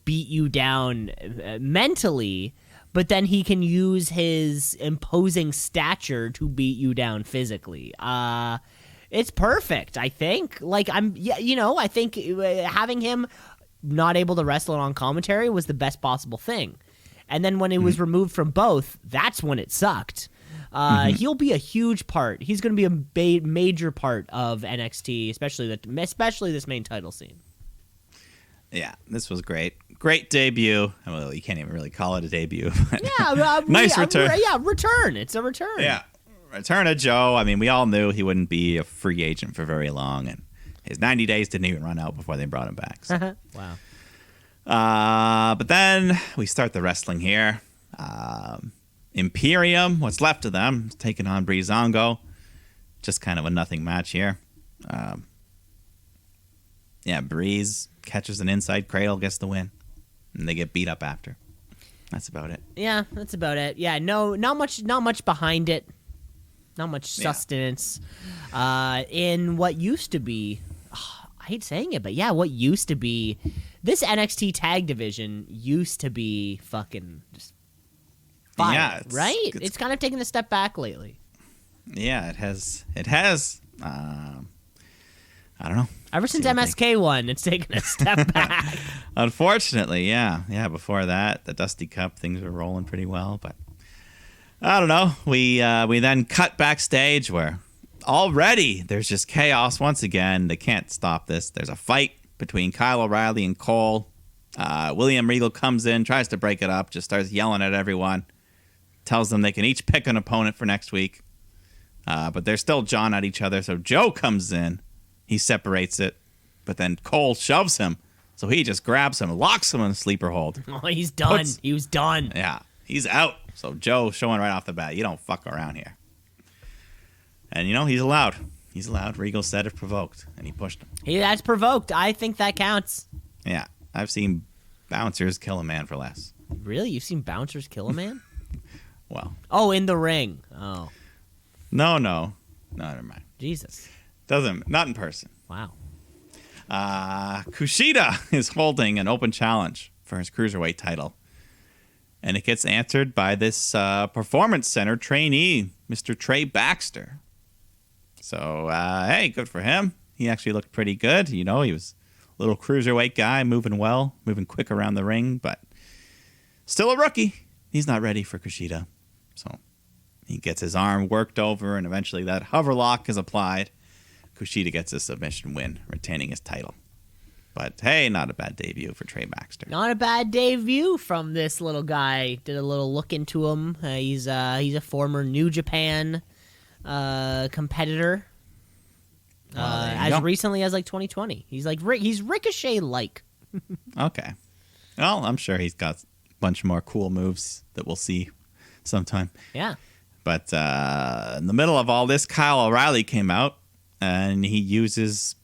beat you down mentally, but then he can use his imposing stature to beat you down physically. It's perfect, I think. I think having him not able to wrestle on commentary was the best possible thing. And then when it was removed from both, that's when it sucked. He'll be a huge part. He's going to be a major part of NXT, especially this main title scene. Yeah, this was great. Great debut. Well, you can't even really call it a debut. But Nice return. Return. It's a return. Yeah, return of Joe. I mean, we all knew he wouldn't be a free agent for very long, and his 90 days didn't even run out before they brought him back. So. Wow. But then we start the wrestling here. Imperium, what's left of them, taking on Breezango. Just kind of a nothing match here. Breeze catches an inside cradle, gets the win, and they get beat up after. That's about it. Yeah, that's about it. Yeah, not much behind it. Not much sustenance. In what used to be, I hate saying it, but yeah, what used to be, this NXT tag division used to be fucking just fire, yeah, right? It's kind of taken a step back lately. Yeah, it has. I don't know. Ever since MSK won, it's taken a step back. Unfortunately, yeah. Before that, the Dusty Cup, things were rolling pretty well, but I don't know. We then cut backstage where already there's just chaos once again. They can't stop this. There's a fight between Kyle O'Reilly and Cole. William Regal comes in, tries to break it up, just starts yelling at everyone, tells them they can each pick an opponent for next week. But they're still jawing at each other, so Joe comes in. He separates it, but then Cole shoves him. So he just grabs him, locks him in a sleeper hold. Oh, he's done. He was done. Yeah, he's out. So Joe showing right off the bat, you don't fuck around here. And, he's allowed. He's allowed. Regal said if provoked, and he pushed him. That's provoked. I think that counts. Yeah, I've seen bouncers kill a man for less. Really? You've seen bouncers kill a man? Well. Oh, in the ring. Oh. No, never mind. Jesus. Not in person. Wow. Kushida is holding an open challenge for his cruiserweight title. And it gets answered by this Performance Center trainee, Mr. Trey Baxter. So, hey, good for him. He actually looked pretty good. He was a little cruiserweight guy, moving quick around the ring, but still a rookie. He's not ready for Kushida. So he gets his arm worked over, and eventually that hover lock is applied. Kushida gets a submission win, retaining his title. But, hey, not a bad debut for Trey Baxter. Not a bad debut from this little guy. Did a little look into him. He's a former New Japan competitor. As recently as, 2020. He's Ricochet-like. Okay. Well, I'm sure he's got a bunch more cool moves that we'll see sometime. Yeah. But in the middle of all this, Kyle O'Reilly came out, and he uses,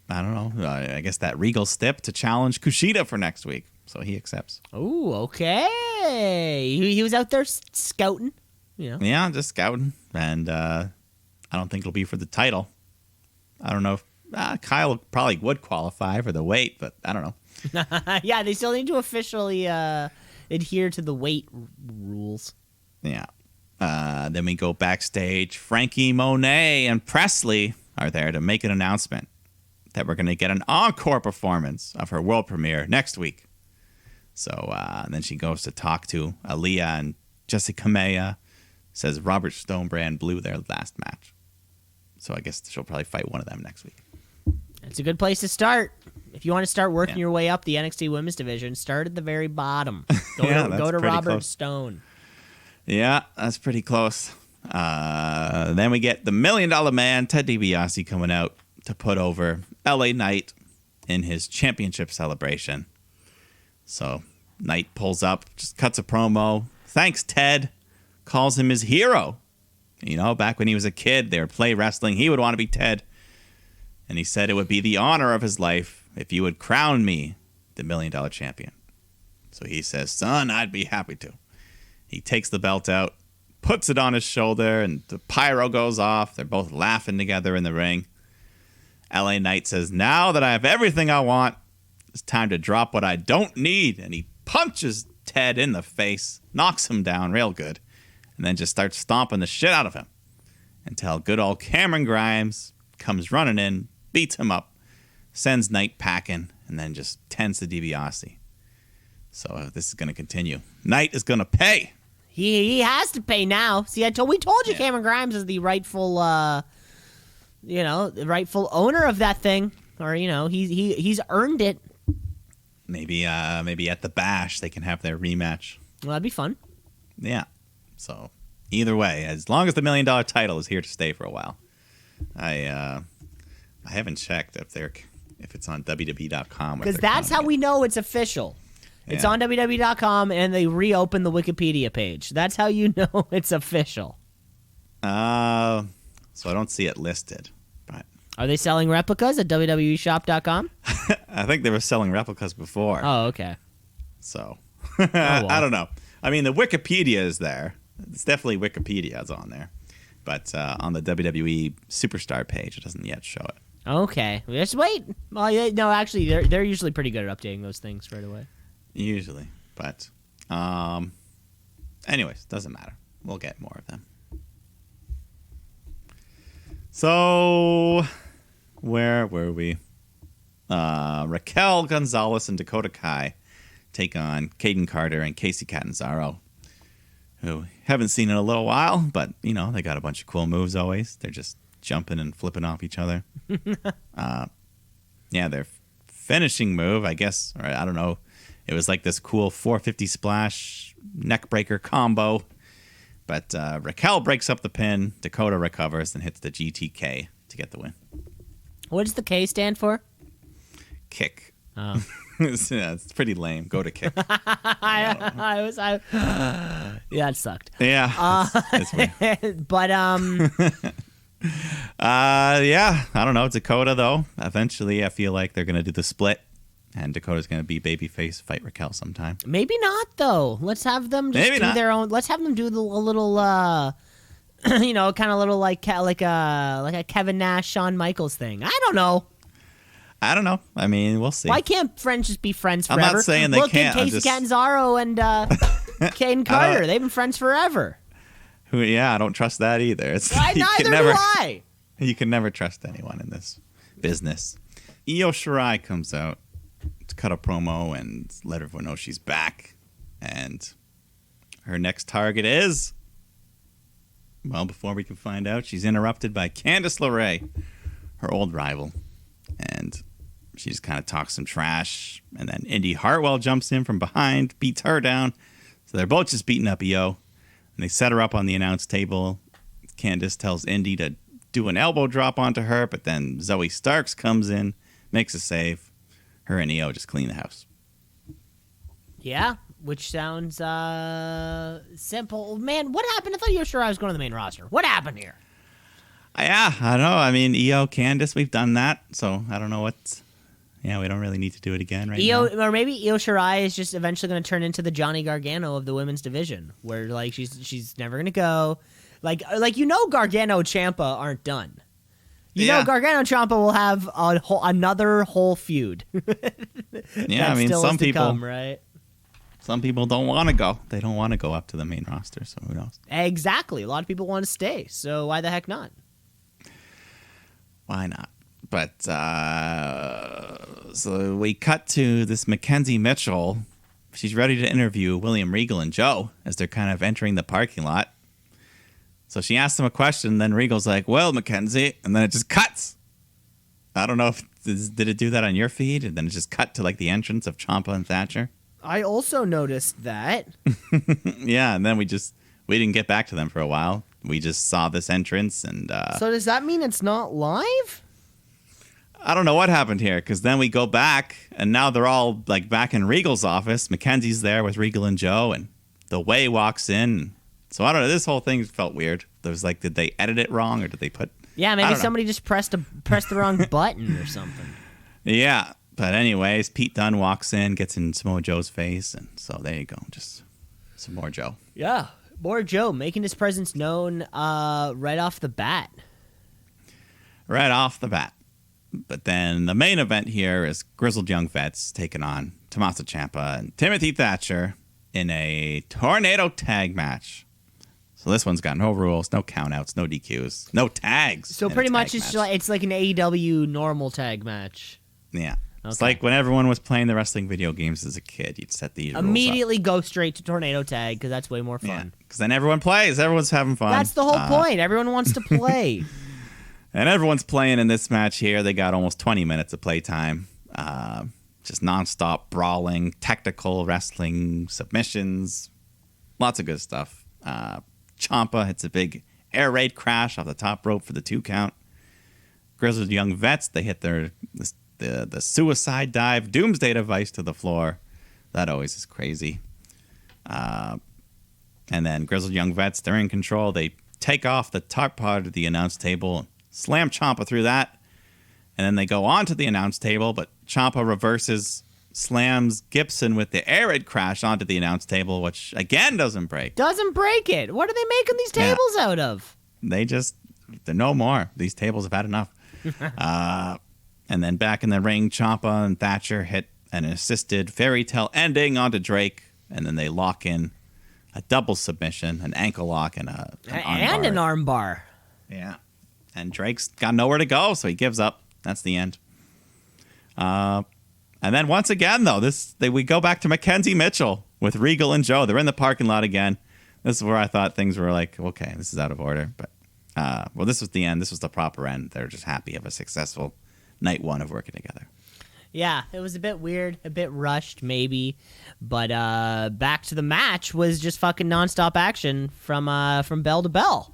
I don't know, I guess that Regal stip to challenge Kushida for next week. So he accepts. Oh, okay. He was out there scouting, Yeah, just scouting. And I don't think it'll be for the title. I don't know if Kyle probably would qualify for the weight, but I don't know. Yeah, they still need to officially adhere to the weight rules. Yeah. Then we go backstage. Frankie Monet and Presley are there to make an announcement that we're going to get an encore performance of her world premiere next week. So then she goes to talk to Aaliyah and Jessica Maya. Says Robert Stonebrand blew their last match. So I guess she'll probably fight one of them next week. It's a good place to start. If you want to start working your way up the NXT Women's Division, start at the very bottom. Go to Robert close. Stone. Yeah, that's pretty close. Then we get the $1 Million Man, Ted DiBiase, coming out to put over LA Knight in his championship celebration. So Knight pulls up, just cuts a promo. Thanks, Ted. Calls him his hero. You know, back when he was a kid, they would play wrestling. He would want to be Ted. And he said it would be the honor of his life if you would crown me the $1 Million Champion. So he says, son, I'd be happy to. He takes the belt out, puts it on his shoulder, and the pyro goes off. They're both laughing together in the ring. LA Knight says, now that I have everything I want, it's time to drop what I don't need. And he punches Ted in the face, knocks him down real good, and then just starts stomping the shit out of him until good old Cameron Grimes comes running in, beats him up, sends Knight packing, and then just tends to DiBiase. So this is going to continue. Knight is going to pay. He has to pay now. See, we told you Cameron Grimes is the rightful, the rightful owner of that thing, or he's earned it. Maybe at the Bash they can have their rematch. Well, that'd be fun. Yeah. So either way, as long as the $1 Million title is here to stay for a while, I haven't checked if it's on WWE.com. Because that's how we know it's official. It's Yeah. on WWE.com, and they reopen the Wikipedia page. That's how you know it's official. So I don't see it listed, but Are they selling replicas at WWEshop.com? I think they were selling replicas before. Oh, okay. So well. I don't know. I mean, the Wikipedia is there. It's definitely Wikipedia's on there, but on the WWE Superstar page, it doesn't yet show it. Okay. Just wait. Well, no, actually, they're usually pretty good at updating those things right away. Usually, but anyways, doesn't matter. We'll get more of them. So, where were we? Raquel Gonzalez and Dakota Kai take on Kaden Carter and Casey Catanzaro, who haven't seen in a little while, but they got a bunch of cool moves always. They're just jumping and flipping off each other. Their finishing move, I guess, or I don't know. It was like this cool 450 splash neck breaker combo. But Raquel breaks up the pin. Dakota recovers and hits the GTK to get the win. What does the K stand for? Kick. Oh. It's pretty lame. Go to kick. Yeah, it sucked. Yeah. It's weird. But I don't know. Dakota, though. Eventually, I feel like they're going to do the split. And Dakota's going to be babyface, fight Raquel sometime. maybe not, though. Let's have them just Maybe do not. their own. Let's have them do a little, kind of little like a Kevin Nash, Shawn Michaels thing. I don't know. I don't know. I mean, we'll see. Why can't friends just be friends I'm forever? not saying they Look can't, at I'm Casey just- Catanzaro and Caden Carter. They've been friends forever. I don't trust that either. It's, Neither do I. You can never trust anyone in this business. Io Shirai comes out to cut a promo and let everyone know she's back. And her next target is... Well, before we can find out, she's interrupted by Candice LeRae, her old rival. And she just kind of talks some trash. And then Indy Hartwell jumps in from behind, beats her down. So they're both just beating up Io. And they set her up on the announce table. Candice tells Indy to do an elbow drop onto her, but then Zoe Starks comes in, makes a save. Her and Io just clean the house. Yeah, which sounds simple. Man, what happened? I thought Io Shirai was going to the main roster. What happened here? Yeah, I don't know. I mean, Io, Candice, we've done that, so I don't know what's... Yeah, we don't really need to do it again right now. Or maybe Io Shirai is just eventually going to turn into the Johnny Gargano of the women's division, where like she's never going to go. Like Gargano and Ciampa aren't done. Gargano and Ciampa will have another whole feud. Yeah, I mean, still some is to people, come, right? some people don't want to go. They don't want to go up to the main roster, so who knows? Exactly. A lot of people want to stay, so why the heck not? Why not? But so we cut to this Mackenzie Mitchell. She's ready to interview William Regal and Joe as they're kind of entering the parking lot. So she asks him a question, then Regal's like, well, Mackenzie, and then it just cuts. I don't know if did it do that on your feed? And then it just cut to like the entrance of Ciampa and Thatcher. I also noticed that. Yeah, and then we didn't get back to them for a while. We just saw this entrance and So does that mean it's not live? I don't know what happened here, because then we go back, and now they're all like back in Regal's office. Mackenzie's there with Regal and Joe, and the Way walks in. So I don't know. This whole thing felt weird. There was like, did they edit it wrong, or did they put? Yeah, maybe somebody just pressed the wrong button or something. Yeah, but anyways, Pete Dunne walks in, gets in Samoa Joe's face, and so there you go, just some more Joe. Yeah, more Joe making his presence known right off the bat. Right off the bat. But then the main event here is Grizzled Young Vets taking on Tommaso Ciampa and Timothy Thatcher in a tornado tag match. So this one's got no rules, no countouts, no DQs, no tags. So pretty much it's like an AEW normal tag match. Yeah. It's Okay. like when everyone was playing the wrestling video games as a kid, you'd set these Immediately go straight to tornado tag because that's way more fun. Yeah, because then everyone plays. Everyone's having fun. That's the whole point. Everyone wants to play. And everyone's playing in this match here. They got almost 20 minutes of playtime. Just nonstop brawling, technical wrestling, submissions. Lots of good stuff. Ciampa hits a big air raid crash off the top rope for the 2 count. Grizzled Young Vets, they hit the suicide dive, doomsday device to the floor. That always is crazy. And then Grizzled Young Vets, they're in control. They take off the top part of the announce table, slam Ciampa through that, and then they go onto the announce table, but Ciampa reverses, slams Gibson with the air raid crash onto the announce table, which again doesn't break. Doesn't break it. What are they making these tables out of? They're no more. These tables have had enough. And then back in the ring, Ciampa and Thatcher hit an assisted fairy tale ending onto Drake, and then they lock in a double submission, an ankle lock, and an arm bar. Yeah. And Drake's got nowhere to go, so he gives up. That's the end. And then once again, though, we go back to Mackenzie Mitchell with Regal and Joe. They're in the parking lot again. This is where I thought things were like, okay, this is out of order. But, well, this was the end. This was the proper end. They're just happy of a successful night 1 of working together. Yeah, it was a bit weird, a bit rushed, maybe. But back to the match was just fucking nonstop action from bell to bell.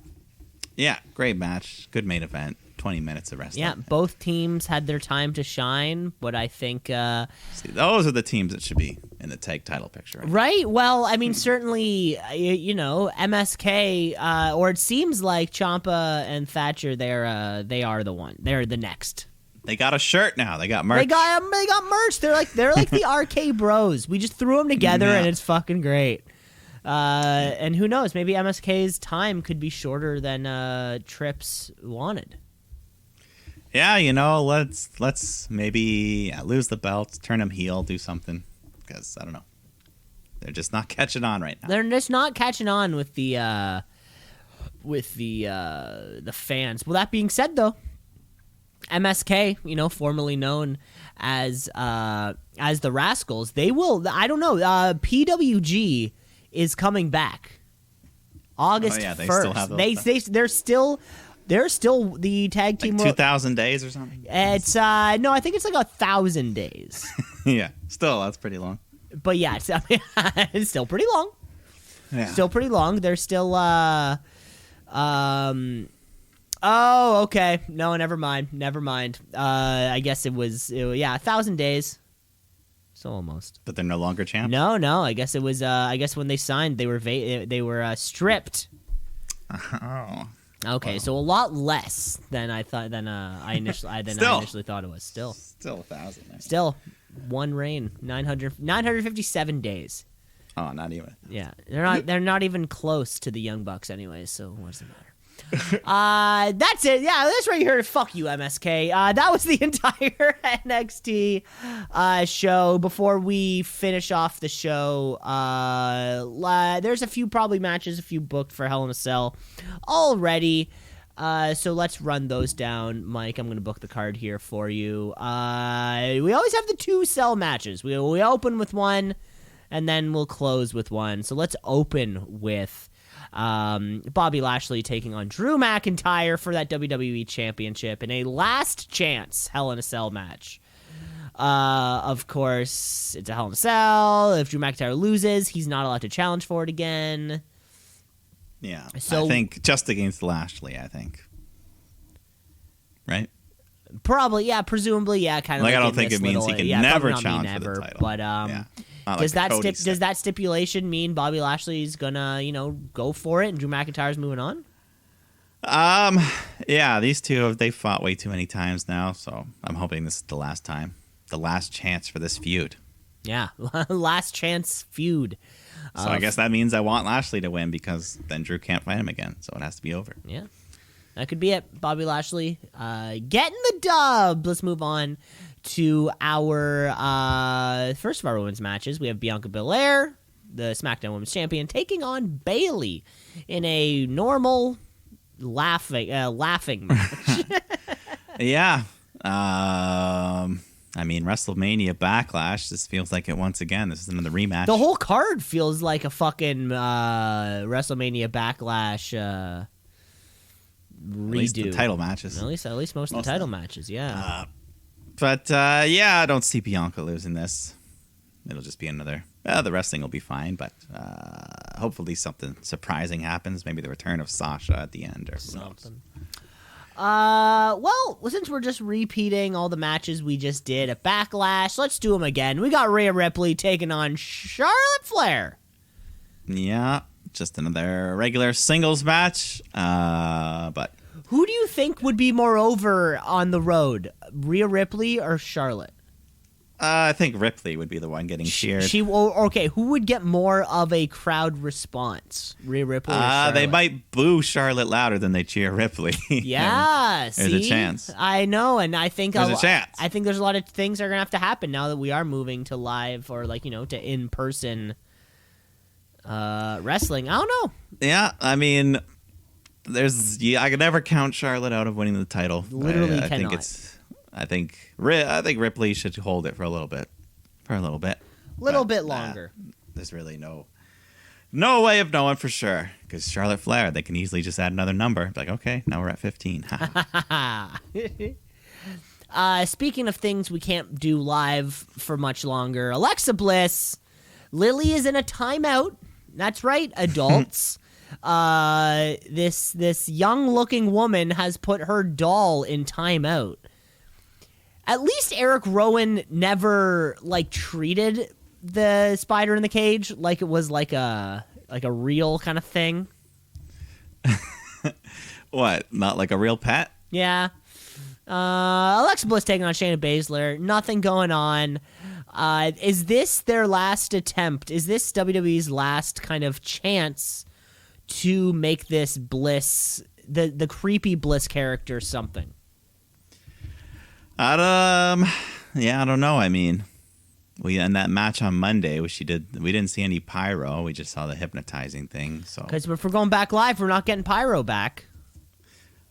Yeah, great match. Good main event. 20 minutes of wrestling. Yeah, both teams had their time to shine, but I think... See, those are the teams that should be in the tag title picture. Right? Well, I mean, certainly, MSK, or it seems like Ciampa and Thatcher, they are the one. They're the next. They got a shirt now. They got merch. They got merch. They're like the RK Bros. We just threw them together, and it's fucking great. And who knows? Maybe MSK's time could be shorter than Trips wanted. Yeah, let's maybe lose the belts, turn them heel, do something. Because I don't know, they're just not catching on right now. They're just not catching on with the fans. Well, that being said, though, MSK, formerly known as the Rascals, they will. I don't know. PWG is coming back August 1st. They still have those they're still the tag team. Like 2,000 days or something. It's no, I think it's like 1,000 days. Yeah, still that's pretty long. But yeah, it's still pretty long. Yeah, still pretty long. They're still Oh, okay. No, never mind. I guess it was 1,000 days. So almost. But they're no longer champs. No. I guess it was. I guess when they signed, they were stripped. Oh. Okay, so a lot less than I thought. I initially thought it was. Still 1,000. Still, one reign, 957 days. Oh, not even. Yeah, they're not even close to the Young Bucks anyway. So what does it matter? That's it. Yeah, that's right. You heard it. Fuck you, MSK. That was the entire NXT show. Before we finish off the show, there's a few matches booked for Hell in a Cell already. So let's run those down. Mike, I'm going to book the card here for you. We always have the 2 cell matches. We open with one, and then we'll close with one. So let's open with Bobby Lashley taking on Drew McIntyre for that WWE Championship in a last chance Hell in a Cell match. Of course, it's a Hell in a Cell. If Drew McIntyre loses, he's not allowed to challenge for it again. Yeah, so, I think just against Lashley, I think. Right? Probably, yeah. Presumably, yeah. Kind of Like, like I don't in think this it means he little- can yeah, never probably not challenge mean for the ever, title. But Yeah. Not does like that Cody does that stipulation mean Bobby Lashley's gonna go for it and Drew McIntyre's moving on? Yeah, these two they fought way too many times now, so I'm hoping this is the last time, the last chance for this feud. Yeah, last chance feud. So I guess that means I want Lashley to win because then Drew can't fight him again, so it has to be over. Yeah, that could be it. Bobby Lashley getting the dub. Let's move on to our first of our women's matches. We have Bianca Belair, the SmackDown Women's Champion, taking on Bayley in a normal laughing match. Yeah. I mean, WrestleMania Backlash. This feels like it once again. This is another rematch. The whole card feels like a fucking WrestleMania Backlash redo. At least the title matches. At least most of the title matches, yeah. But yeah, I don't see Bianca losing this. It'll just be another. The wrestling will be fine, but hopefully something surprising happens. Maybe the return of Sasha at the end or something. Well, since we're just repeating all the matches we just did at Backlash, let's do them again. We got Rhea Ripley taking on Charlotte Flair. Yeah, just another regular singles match. But who do you think would be more over on the road, Rhea Ripley or Charlotte? I think Ripley would be the one getting cheered. Okay, who would get more of a crowd response, Rhea Ripley or Charlotte? They might boo Charlotte louder than they cheer Ripley. Yeah, there's a chance. I know, and I think there's a chance. I think there's a lot of things that are gonna have to happen now that we are moving to live or to in-person wrestling. I don't know. Yeah, I mean, I could never count Charlotte out of winning the title. Literally I cannot. I think Ripley should hold it for a little bit. Bit longer. There's really no way of knowing for sure because Charlotte Flair, they can easily just add another number. It's like, okay, now we're at 15. Speaking of things we can't do live for much longer, Alexa Bliss, Lily is in a timeout. That's right, adults. This young-looking woman has put her doll in timeout. At least Eric Rowan never treated the spider in the cage like it was like a real kind of thing. What? Not like a real pet? Yeah. Alexa Bliss taking on Shayna Baszler. Nothing going on. Is this their last attempt? Is this WWE's last kind of chance to make this Bliss, the creepy Bliss character, something? I don't know. I mean, in that match on Monday, we didn't see any pyro. We just saw the hypnotizing thing. So because if we're going back live, we're not getting pyro back.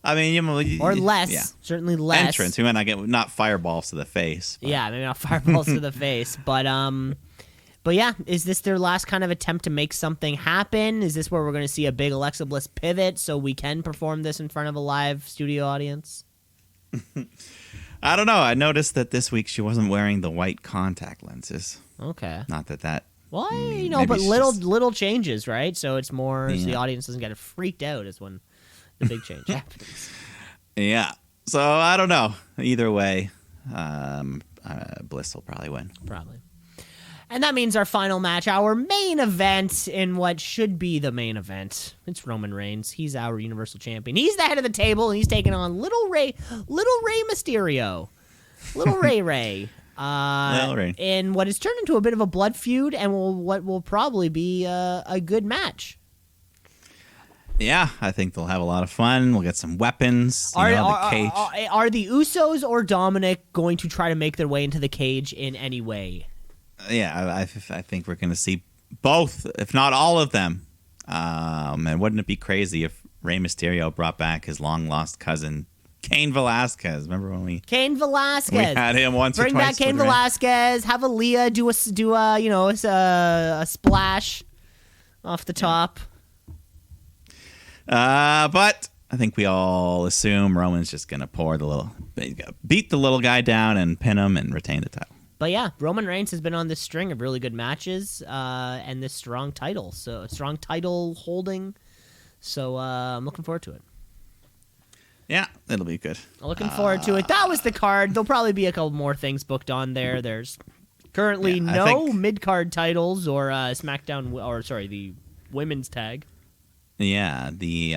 I mean, or less, yeah. Certainly less. Entrance. We might not get not fireballs to the face. But. Yeah, maybe not fireballs to the face, but yeah, is this their last kind of attempt to make something happen? Is this where we're going to see a big Alexa Bliss pivot so we can perform this in front of a live studio audience? I don't know. I noticed that this week she wasn't wearing the white contact lenses. Okay. Not that. Well, but little changes, right? So it's more so the audience doesn't get freaked out is when the big change happens. Yeah. So I don't know. Either way, Bliss will probably win. Probably. And that means our final match, our main event in what should be the main event. It's Roman Reigns. He's our Universal Champion. He's the head of the table, and he's taking on Little Ray Mysterio. Little Ray. Little Ray. In what has turned into a bit of a blood feud and what will probably be a good match. Yeah, I think they'll have a lot of fun. We'll get some weapons. The cage. Are the Usos or Dominic going to try to make their way into the cage in any way? Yeah, I think we're going to see both, if not all of them. And wouldn't it be crazy if Rey Mysterio brought back his long-lost cousin, Cain Velasquez? Remember when we had him once or twice? Bring back Cain Velasquez. Have Aaliyah do a splash off the top. But I think we all assume Roman's just going to beat the little guy down and pin him and retain the title. But yeah, Roman Reigns has been on this string of really good matches and this strong title. So strong title holding. So I'm looking forward to it. Yeah, it'll be good. Looking forward to it. That was the card. There'll probably be a couple more things booked on there. There's currently no mid-card titles or SmackDown, or sorry, the women's tag. Yeah, the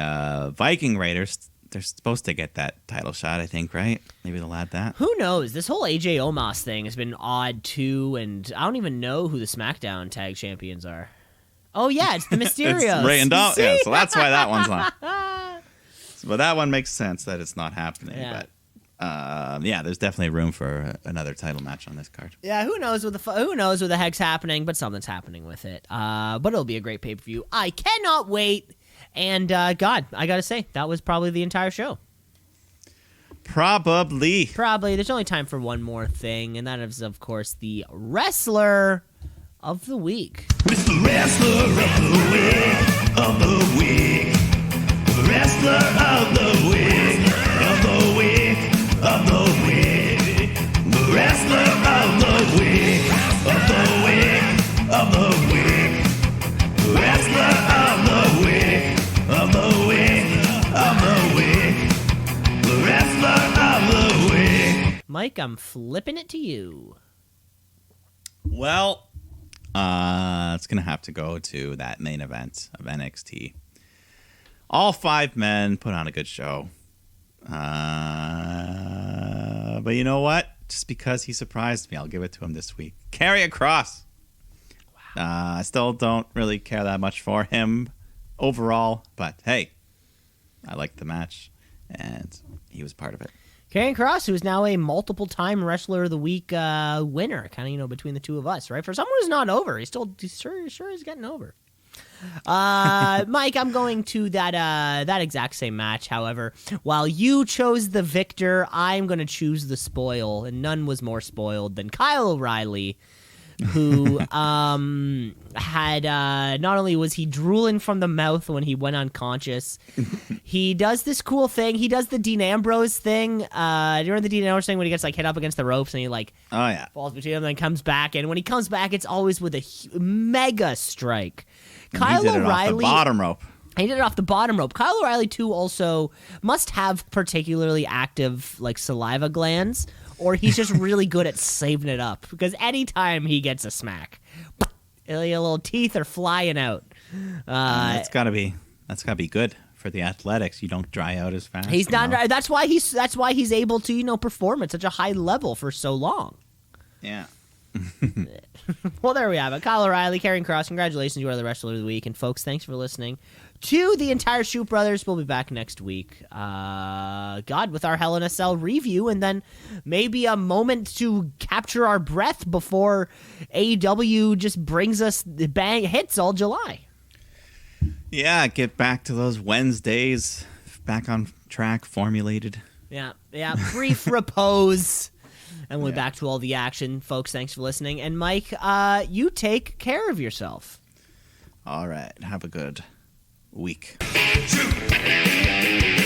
Viking Raiders, they're supposed to get that title shot, I think, right? Maybe they'll add that. Who knows? This whole AJ Omos thing has been odd, too, and I don't even know who the SmackDown tag champions are. Oh, yeah, it's the Mysterios. It's Ray and Dom. Yeah, so that's why that one's not. But that one makes sense that it's not happening. Yeah. But there's definitely room for another title match on this card. Yeah, who knows what the heck's happening, but something's happening with it. But it'll be a great pay-per-view. I cannot wait. And God, I gotta say, that was probably the entire show. Probably. There's only time for one more thing, and that is, of course, the Wrestler of the Week. It's the Wrestler of the Week. The Wrestler of the Week. Of the Week. Of the Week. The Wrestler of the Week. Of the Week. Of the Week. The Wrestler of the Week. Of the Week. Of the Week. The Wrestler of the Week. Mike, I'm flipping it to you. Well, it's going to have to go to that main event of NXT. All 5 men put on a good show. But you know what? Just because he surprised me, I'll give it to him this week. Karrion Kross. Wow. I still don't really care that much for him overall. But hey, I liked the match, and he was part of it. Karrion Kross, who is now a multiple-time Wrestler of the Week winner, kind of, between the two of us, right? For someone who's not over, he's sure is getting over. Mike, I'm going to that exact same match. However, while you chose the victor, I'm going to choose the spoil, and none was more spoiled than Kyle O'Reilly, who had not only was he drooling from the mouth when he went unconscious, he does this cool thing. He does the Dean Ambrose thing. During the Dean Ambrose thing when he gets hit up against the ropes and he falls between them and then comes back. And when he comes back, it's always with a mega strike. Kyle O'Reilly off the bottom rope. He did it off the bottom rope. Kyle O'Reilly, too, also must have particularly active saliva glands, or he's just really good at saving it up. Because anytime he gets a smack, little teeth are flying out. That's gotta be good for the athletics. You don't dry out as fast. He's not. That's why he's able to perform at such a high level for so long. Yeah. Well, there we have it. Kyle O'Reilly, Karrion Kross, congratulations. You are the Wrestler of the Week. And, folks, thanks for listening to the entire Shoot Brothers. We'll be back next week. With our Hell in a Cell review, and then maybe a moment to capture our breath before AEW just brings us the bang hits all July. Yeah, get back to those Wednesdays. Back on track, formulated. Yeah. Brief repose. And we'll be back to all the action. Folks, thanks for listening. And Mike, you take care of yourself. All right. Have a good week. Shoot.